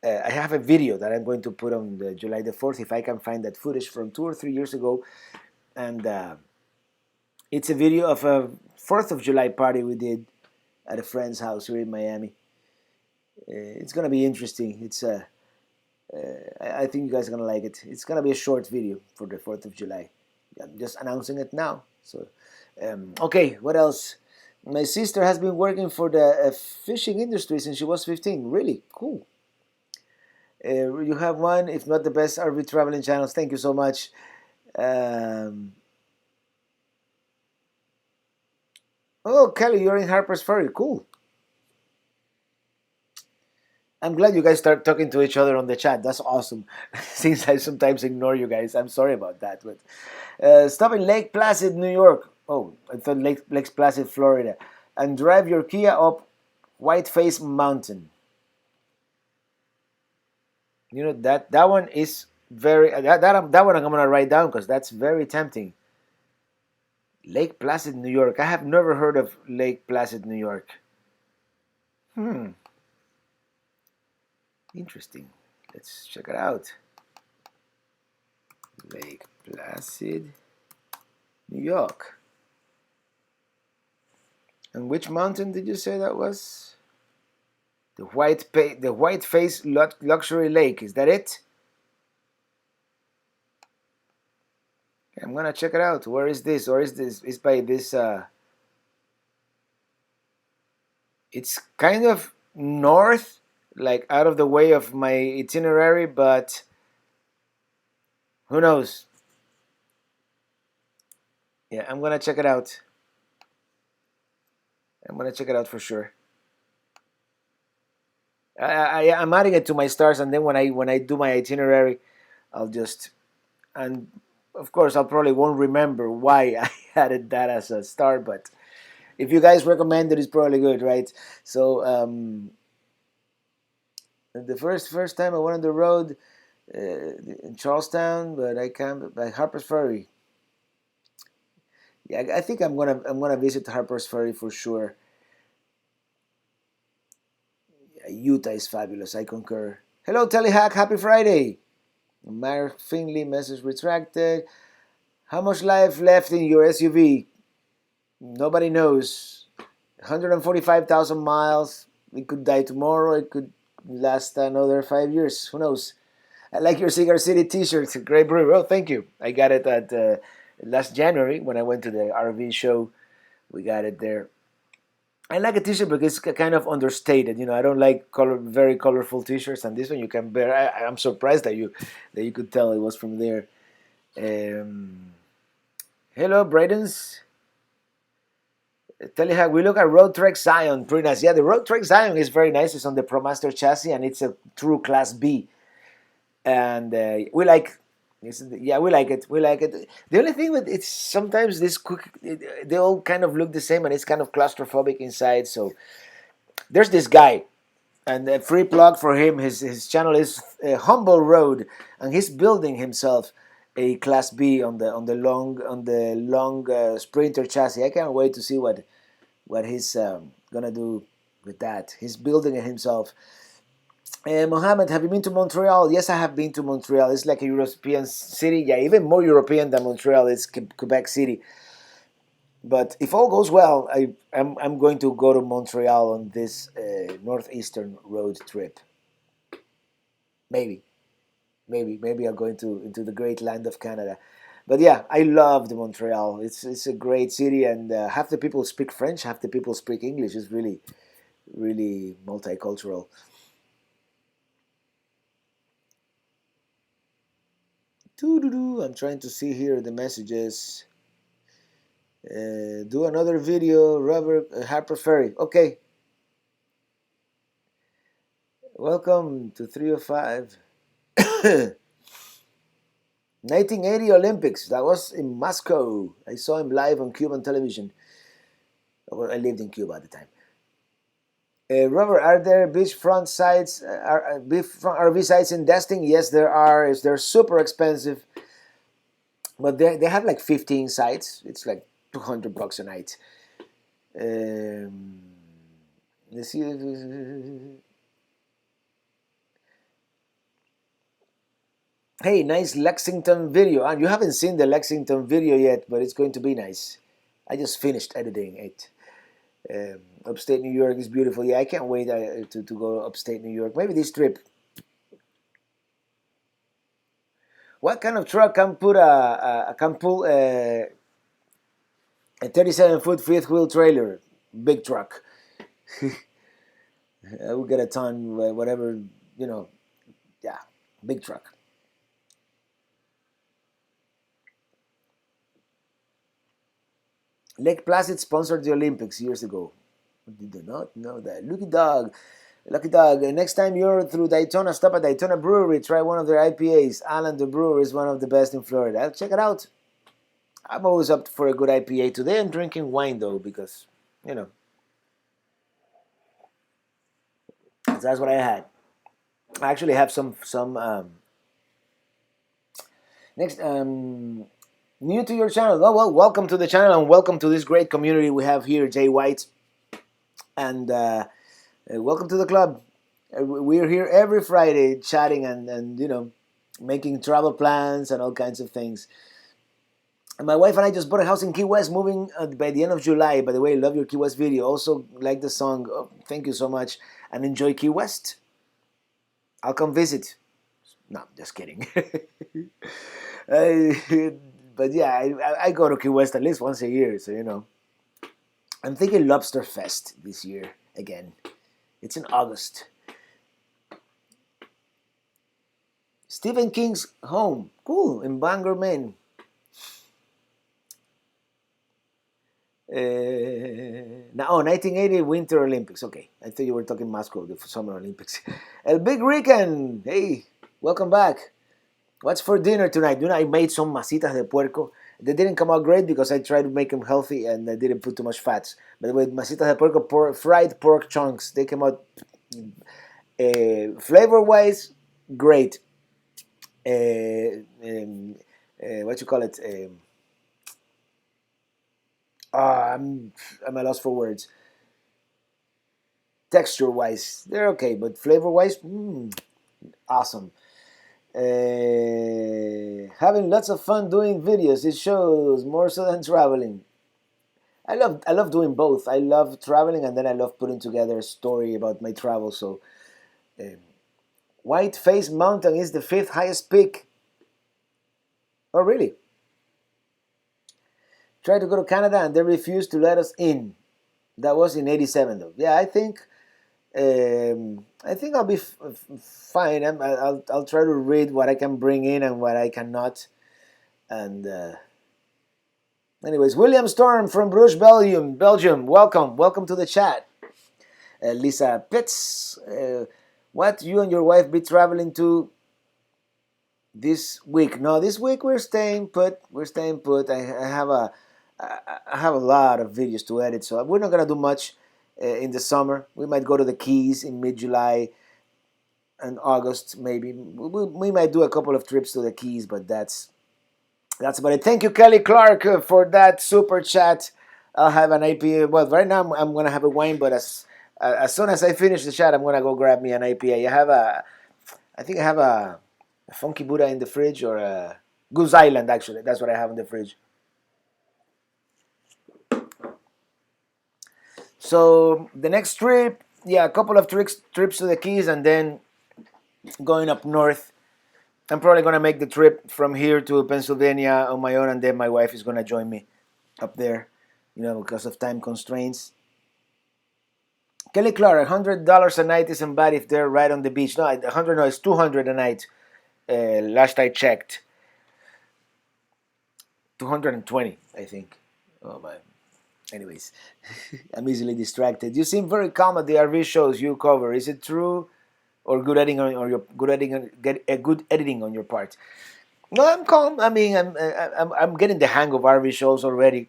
I have a video that I'm going to put on the July the 4th if I can find that footage from 2 or 3 years ago, and it's a video of a 4th of July party we did at a friend's house here in Miami. It's gonna be interesting. I think you guys are gonna like it. It's gonna be a short video for the 4th of July. I'm just announcing it now. So, okay, what else? My sister has been working for the fishing industry since she was 15. Really cool. You have one, if not the best RV traveling channels. Thank you so much. Um, oh, Kelly, you're in Harper's Ferry. Cool. I'm glad you guys start talking to each other on the chat. That's awesome. Since I sometimes ignore you guys, I'm sorry about that. But stop in Lake Placid, New York. Oh, I thought Lake Placid, Florida, and drive your Kia up Whiteface Mountain. That one is very that one I'm gonna write down because that's very tempting. Lake Placid, New York. I have never heard of Lake Placid, New York. Interesting. Let's check it out. Lake Placid, New York. And which mountain did you say that was? The Whiteface Luxury Lake. Is that it? I'm gonna check it out. Where is this? Or is this? It's by this. It's kind of north, like out of the way of my itinerary, but who knows? Yeah, I'm gonna check it out. I'm gonna check it out for sure. I'm adding it to my stars, and then when I do my itinerary, I'll just and of course I'll probably won't remember why I added that as a star, but if you guys recommend it, it's probably good, right? So the first time I went on the road in Charlestown, but I camped by Harper's Ferry. Yeah, I think I'm gonna visit Harper's Ferry for sure. Utah is fabulous. I concur. Hello, Telehack. Happy Friday. Mark Finley message retracted. How much life left in your SUV? Nobody knows. 145,000 miles. It could die tomorrow. It could last another 5 years. Who knows? I like your Cigar City T-shirt. It's a great brew. Oh, thank you. I got it at last January when I went to the RV show. We got it there. I like a T-shirt because it's kind of understated. I don't like very colorful T-shirts, and this one you can bear. I'm surprised that you could tell it was from there. Um, Hello, Bradens. Tell you how we look at Road Trek Zion. Pretty nice. Yeah, the Road Trek Zion is very nice. It's on the ProMaster chassis, and it's a true Class B. And we like. Yeah, we like it. We like it. The only thing with it's sometimes they all kind of look the same, and it's kind of claustrophobic inside. So there's this guy, and a free plug for him. His channel is Humble Road, and he's building himself a Class B on the long Sprinter chassis. I can't wait to see what he's gonna do with that. He's building it himself. Mohammed, have you been to Montreal? Yes, I have been to Montreal. It's like a European city. Yeah, even more European than Montreal. It's Quebec City. But if all goes well, I'm going to go to Montreal on this northeastern road trip. Maybe, maybe I'll go into the great land of Canada. But yeah, I love the Montreal. It's a great city, and half the people speak French, half the people speak English. It's really really multicultural. Doo-doo-doo. I'm trying to see here the messages. Do another video, Robert Harper Ferry. Okay, welcome to 305. 1980 Olympics. That was in Moscow. I saw him live on Cuban television. Well, I lived in Cuba at the time. Robert, are there beachfront sites, beachfront RV sites in Destin? Yes, there are. They're super expensive, but they have like 15 sites. It's like $200 a night. Um, let's see. Hey, nice Lexington video. And you haven't seen the Lexington video yet, but it's going to be nice. I just finished editing it. Upstate New York is beautiful. Yeah, I can't wait to go upstate New York. Maybe this trip. What kind of truck can pull a 37-foot fifth wheel trailer? Big truck. I will get a ton, whatever, you know. Yeah, big truck. Lake Placid sponsored the Olympics years ago. Did not know that. Lucky Dog. Lucky Dog. Next time you're through Daytona, stop at Daytona Brewery. Try one of their IPAs. Alan the Brewer is one of the best in Florida. I'll check it out. I'm always up for a good IPA. Today I'm drinking wine though because, you know, that's what I had. I actually have some next new to your channel. Oh well, welcome to the channel and welcome to this great community we have here, Jay White, and welcome to the club. We're here every Friday chatting and you know making travel plans and all kinds of things. And my wife and I just bought a house in Key West, moving by the end of July. By the way, love your Key West video. Also like the song. Oh, thank you so much and enjoy Key West. I'll come visit. No, just kidding. But yeah, I go to Key West at least once a year, so you know. I'm thinking Lobster Fest this year again. It's in August. Stephen King's home. Cool, in Bangor, Maine. Now, 1980 Winter Olympics. Okay, I thought you were talking Moscow, the Summer Olympics. El Big Rican. Hey, welcome back. What's for dinner tonight? You know, I made some masitas de puerco. They didn't come out great because I tried to make them healthy and I didn't put too much fats. But with masitas de puerco, fried pork chunks, they came out flavor-wise great. What you call it? I'm at loss for words. Texture wise, they're okay, but flavor wise, awesome. Having lots of fun doing videos. It shows more so than traveling. I love doing both. I love traveling, and then I love putting together a story about my travel. So, White Face Mountain is the fifth highest peak. Oh, really? Tried to go to Canada and they refused to let us in. That was in '87, though. Yeah, I think I'll be fine. I'll try to read what I can bring in and what I cannot. And anyways, William Storm from Bruges, Belgium. Welcome to the chat. Lisa Pitts, what you and your wife be traveling to this week? No, this week we're staying put. We're staying put. I have a lot of videos to edit, so we're not gonna do much in the summer. We might go to the Keys in mid-July and August, maybe. We might do a couple of trips to the Keys, but that's about it. Thank you, Kelly Clark, for that super chat. I'll have an IPA. Well, right now I'm gonna have a wine, but as soon as I finish the chat, I'm gonna go grab me an IPA. I think I have a Funky Buddha in the fridge, or a Goose Island. Actually, that's what I have in the fridge. So the next trip, yeah, a couple of trips to the Keys, and then going up north. I'm probably gonna make the trip from here to Pennsylvania on my own, and then my wife is gonna join me up there, because of time constraints. Kelly Clark, $100 a night isn't bad if they're right on the beach. No, 100, no, it's 200 a night. Last I checked, 220, I think. Oh my. Anyways, I'm easily distracted. You seem very calm at the RV shows you cover. Is it true, or good editing or your good editing, get a good editing on your part? No, I'm calm. I mean, I'm getting the hang of RV shows already,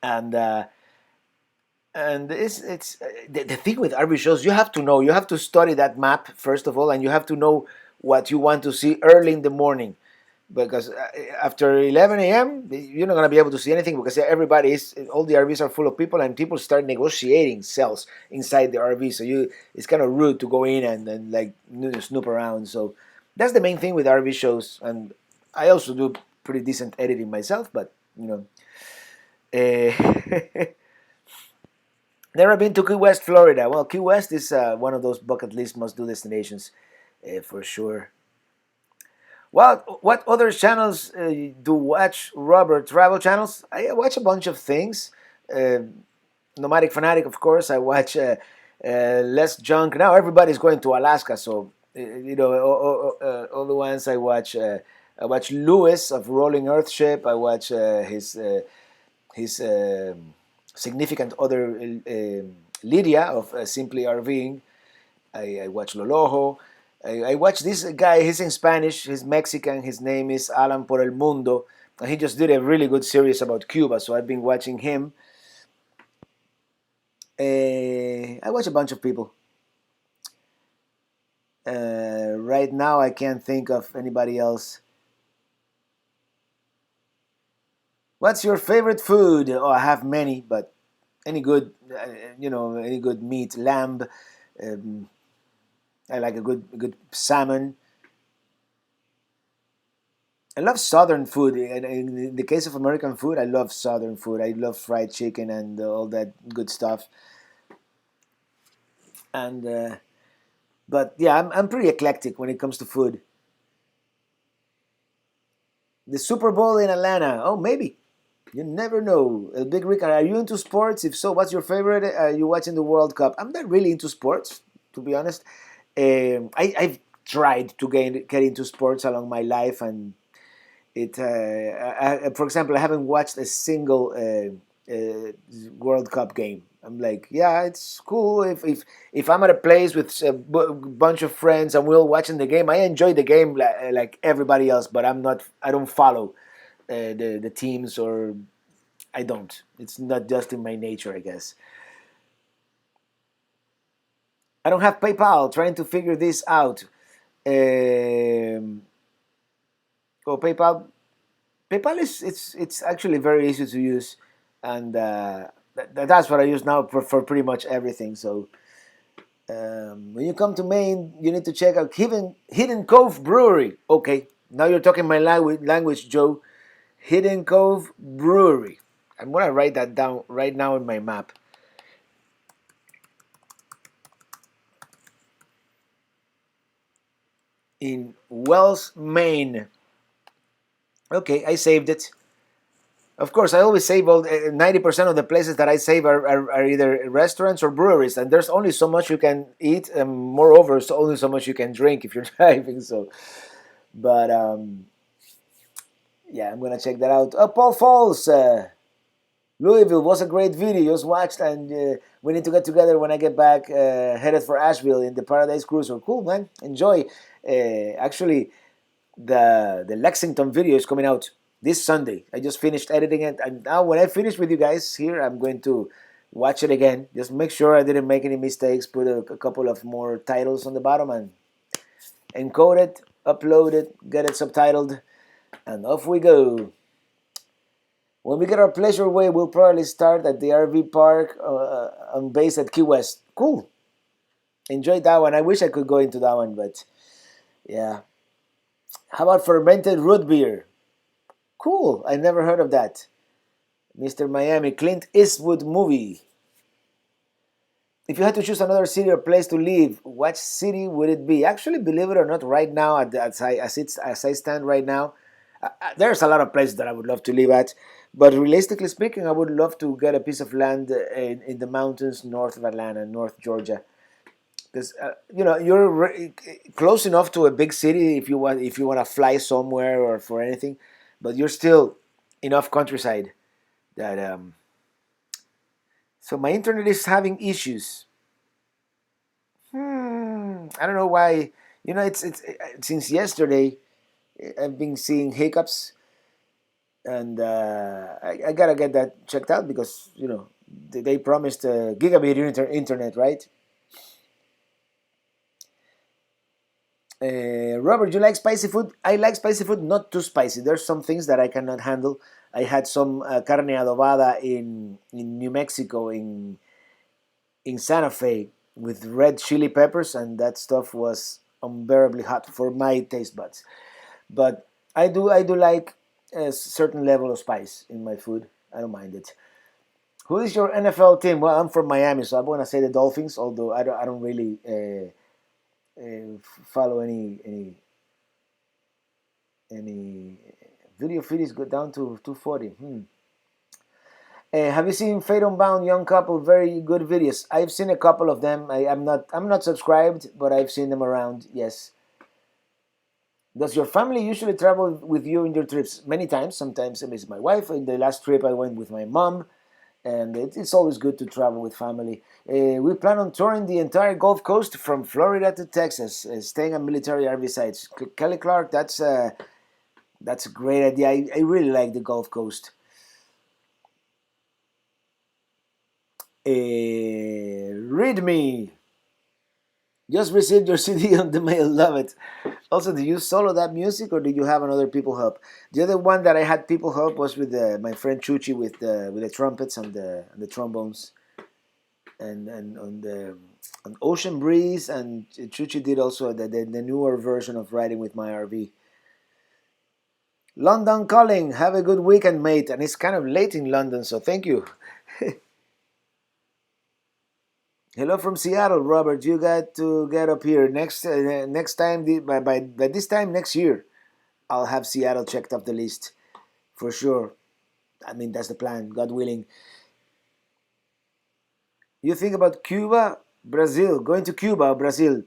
and it's the thing with RV shows. You have to study that map first of all, and you have to know what you want to see early in the morning, because after 11 a.m. you're not going to be able to see anything, because all the RVs are full of people, and people start negotiating sales inside the RV. So it's kind of rude to go in and like snoop around. So that's the main thing with RV shows, and I also do pretty decent editing myself, but uh, never been to Key West, Florida. Well, Key West is one of those bucket list must-do destinations, for sure. What other channels do watch, Robert? Travel channels? I watch a bunch of things. Uh, Nomadic Fanatic, of course. I watch Less Junk. Now everybody's going to Alaska, so all the ones I watch. I watch Lewis of Rolling Earth Ship. I watch his significant other, Lydia of Simply RVing. I watch Lolojo. I watch this guy. He's in Spanish. He's Mexican. His name is Alan Por el Mundo. And he just did a really good series about Cuba. So I've been watching him. I watch a bunch of people. Right now, I can't think of anybody else. What's your favorite food? Oh, I have many, but any good, any good meat, lamb. Um, I like a good salmon. I love Southern food. In the case of American food, I love Southern food. I love fried chicken and all that good stuff. And but yeah, I'm pretty eclectic when it comes to food. The Super Bowl in Atlanta. Oh, maybe. You never know. Big Rick, are you into sports? If so, what's your favorite? Are you watching the World Cup? I'm not really into sports, to be honest. I've tried to get into sports along my life, and for example, I haven't watched a single World Cup game. I'm like, yeah, it's cool if I'm at a place with a bunch of friends and we're all watching the game. I enjoy the game like everybody else, but I don't follow the teams, or I don't. It's not just in my nature, I guess. I don't have PayPal. Trying to figure this out. Um, PayPal. PayPal is it's actually very easy to use. and that's what I use now for pretty much everything. So when you come to Maine, you need to check out Hidden Cove Brewery. Okay, now you're talking my language, Joe. Hidden Cove Brewery. I'm gonna write that down right now in my map. In Wells, Maine. Okay, I saved it. Of course, I always save 90% of the places that I save are either restaurants or breweries, and there's only so much you can eat, and moreover, it's only so much you can drink if you're driving. So, but yeah, I'm gonna check that out. Paul Falls, Louisville was a great video. Just watched, and we need to get together when I get back. Headed for Asheville in the Paradise Cruiser. Cool, man. Enjoy. Actually, the Lexington video is coming out this Sunday. I just finished editing it, and now when I finish with you guys here, I'm going to watch it again. Just make sure I didn't make any mistakes. Put a couple of more titles on the bottom and encode it, upload it, get it subtitled, and off we go. When we get our pleasure way, we'll probably start at the RV park on base at Key West. Cool. Enjoyed that one. I wish I could go into that one, but yeah. How about fermented root beer? Cool. I never heard of that. Mr. Miami, Clint Eastwood movie. If you had to choose another city or place to live, what city would it be? Actually, believe it or not, right now, as I stand right now, there's a lot of places that I would love to live at. But realistically speaking, I would love to get a piece of land in the mountains north of Atlanta, North Georgia, because you're close enough to a big city if you want to fly somewhere or for anything, but you're still enough countryside that so my internet is having issues. I don't know why. It's since yesterday I've been seeing hiccups, and I gotta get that checked out because they promised gigabit internet, right? Robert, you like spicy food? I like spicy food, not too spicy. There's some things that I cannot handle. I had some carne adobada in New Mexico in Santa Fe with red chili peppers, and that stuff was unbearably hot for my taste buds. But I do like a certain level of spice in my food. I don't mind it. Who is your NFL team? Well, I'm from Miami, so I'm gonna say the Dolphins. Although I don't really follow any video feeds go down to 240. Have you seen Fate Unbound Young Couple? Very good videos. I've seen a couple of them. I'm not subscribed, but I've seen them around. Yes. Does your family usually travel with you in your trips? Many times. Sometimes it's my wife. In the last trip, I went with my mom, and it's always good to travel with family. We plan on touring the entire Gulf Coast from Florida to Texas, staying at military RV sites. Kelly Clark, that's a great idea. I really like the Gulf Coast. Read me. Just received your CD on the mail. Love it. Also, did you solo that music or did you have another people help? The other one that I had people help was with my friend Chuchi with the trumpets and the trombones, and on Ocean Breeze, and Chuchi did also the newer version of Riding with My RV. London calling. Have a good weekend, mate. And it's kind of late in London, so thank you. Hello from Seattle, Robert. You got to get up here next time. By this time next year, I'll have Seattle checked off the list for sure. I mean, that's the plan, God willing. You think about Cuba, Brazil, going to Cuba, Brazil.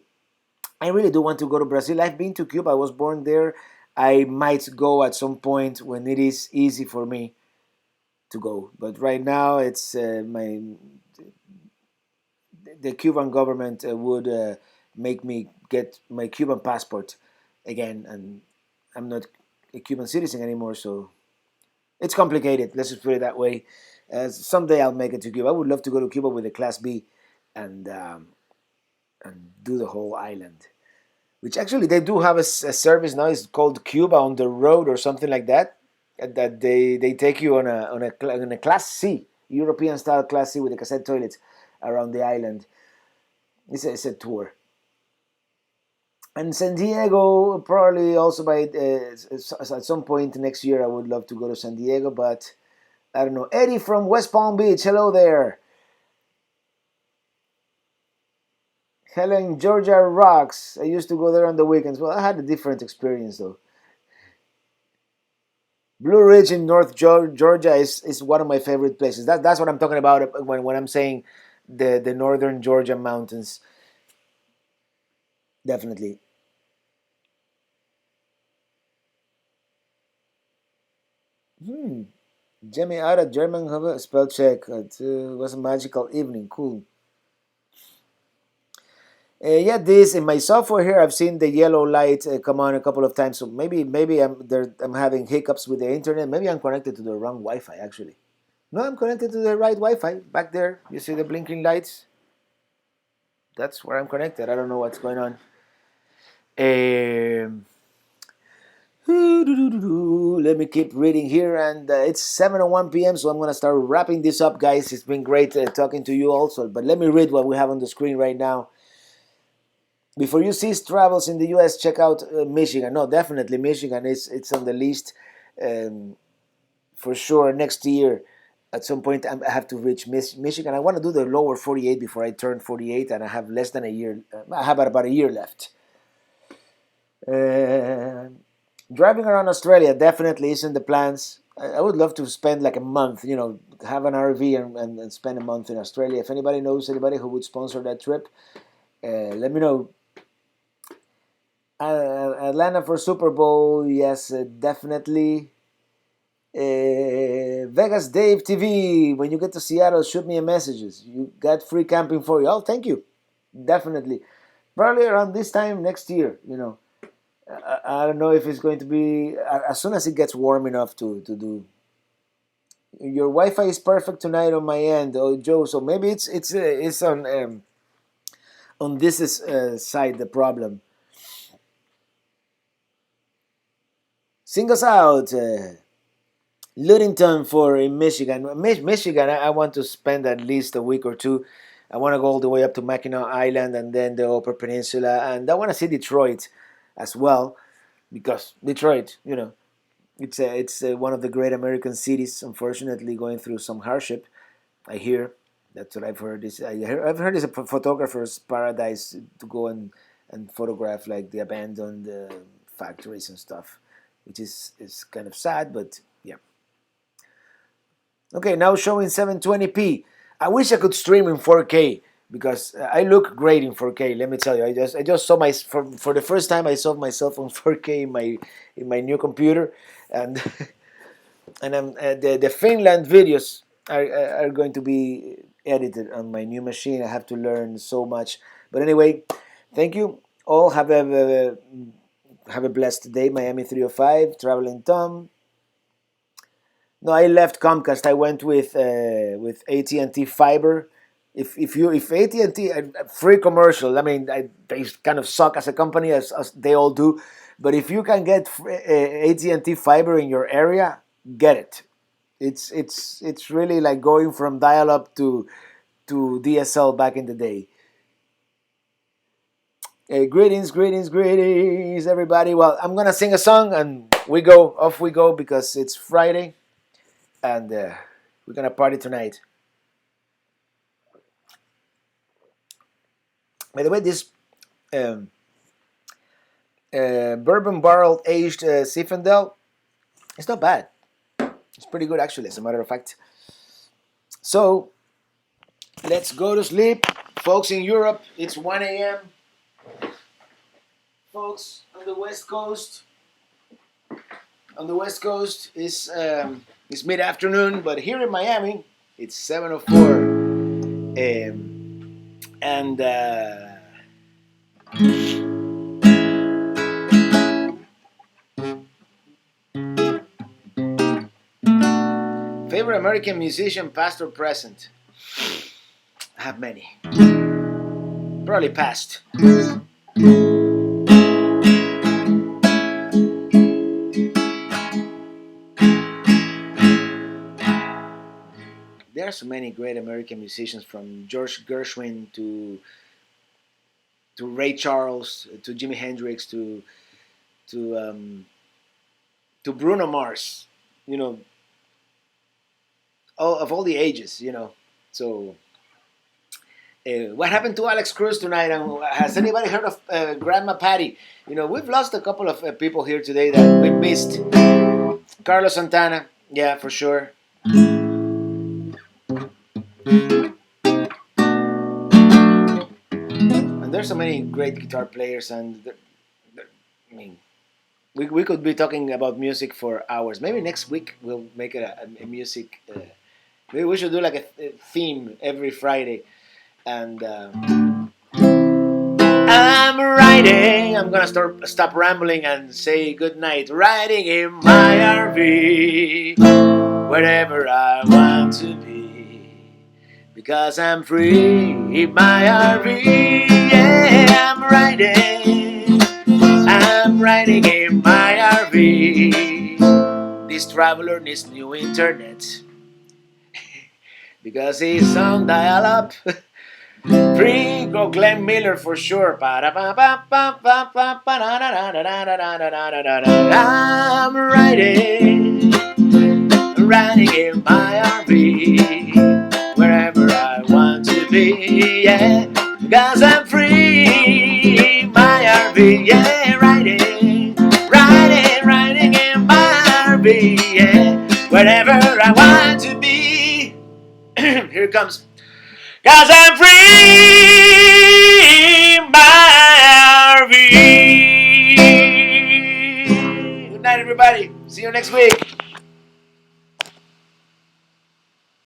I really do want to go to Brazil. I've been to Cuba. I was born there. I might go at some point when it is easy for me to go. But right now, it's the Cuban government would make me get my Cuban passport again, and I'm not a Cuban citizen anymore, so it's complicated. Let's just put it that way. Someday I'll make it to Cuba. I would love to go to Cuba with a Class B and do the whole island. Which actually they do have a service now. It's called Cuba on the Road or something like that. that they take you on a class C, European style class C with the cassette toilets around the island. It's a tour. And San Diego, probably also by at some point next year, I would love to go to San Diego, but I don't know. Eddie from West Palm Beach, hello there. Helen, Georgia rocks. I used to go there on the weekends. Well, I had a different experience though. Blue Ridge in North Georgia is one of my favorite places. That's what I'm talking about when I'm saying the northern Georgia mountains. Definitely. Hmm. Jamie out at German have a spell check. It was a magical evening. Cool. Yeah, this in my software here, I've seen the yellow light come on a couple of times. So maybe I'm having hiccups with the internet. Maybe I'm connected to the wrong Wi-Fi actually. No, I'm connected to the right Wi-Fi. Back there, you see the blinking lights. That's where I'm connected. I don't know what's going on. Um, let me keep reading here, and it's 7:01 p.m. So I'm gonna start wrapping this up, guys. It's been great talking to you also. But let me read what we have on the screen right now. Before you cease travels in the U.S., check out Michigan. No, definitely Michigan. It's on the list um, for sure. Next year, at some point, I have to reach Michigan. I want to do the lower 48 before I turn 48, and I have less than a year. I have about a year left. Uh, Driving around Australia definitely isn't the plans. I would love to spend like a month, have an RV and spend a month in Australia. If anybody knows anybody who would sponsor that trip, let me know. Atlanta for Super Bowl, yes, definitely. Vegas Dave TV, when you get to Seattle, shoot me a messages. You got free camping for you. Oh, thank you. Definitely. Probably around this time next year. I don't know if it's going to be as soon as it gets warm enough to do. Your Wi-Fi is perfect tonight on my end, oh Joe. So maybe it's on this side the problem. Sing us out. Ludington for in Michigan. Michigan, I want to spend at least a week or two. I want to go all the way up to Mackinac Island and then the Upper Peninsula, and I want to see Detroit as well because Detroit, it's one of the great American cities. Unfortunately, going through some hardship. I hear that's what I've heard. I've heard it's a photographer's paradise to go and photograph like the abandoned factories and stuff, which is kind of sad, but yeah. Okay, now showing 720p. I wish I could stream in 4K because I look great in 4K. Let me tell you, I just saw for the first time I saw myself on 4K in my new computer, and and the Finland videos are going to be edited on my new machine. I have to learn so much, but anyway, thank you all. Have a blessed day. Miami 305 traveling Tom. No, I left Comcast. I went with AT&T Fiber. If AT&T free commercial, I mean they kind of suck as a company as they all do, but if you can get AT&T Fiber in your area, get it. It's really like going from dial up to DSL back in the day. Greetings, greetings, greetings, everybody. Well, I'm gonna sing a song and off we go because it's Friday and we're gonna party tonight. By the way, this um, bourbon barrel aged Zinfandel, it's not bad. It's pretty good actually, as a matter of fact. So let's go to sleep, folks. In Europe, it's 1 a.m. Folks on the West Coast, it's mid-afternoon, but here in Miami, it's 7:04. And favorite American musician, past or present? I have many. Probably past. there are so many great American musicians, from George Gershwin to Ray Charles to Jimi Hendrix to um, to Bruno Mars. You know, all the ages. You know, so. What happened to Alex Cruz tonight? And has anybody heard of Grandma Patty? You know, we've lost a couple of people here today that we missed. Carlos Santana, yeah, for sure. And there's so many great guitar players, and I mean, we could be talking about music for hours. Maybe next week we'll make it a music. Maybe we should do like a theme every Friday. And I'm riding. I'm gonna stop rambling and say good night. Riding in my RV, wherever I want to be, because I'm free in my RV. Yeah, I'm riding. I'm riding in my RV. This traveler needs new internet because he's on dial-up. Free, go Glenn Miller for sure. I'm riding, riding in my RV, wherever I want to be, yeah, because I'm free in my RV, yeah, riding, riding, riding in my RV, yeah, wherever I want to be. Here it comes. Cause I'm free, my RV. Good night, everybody. See you next week.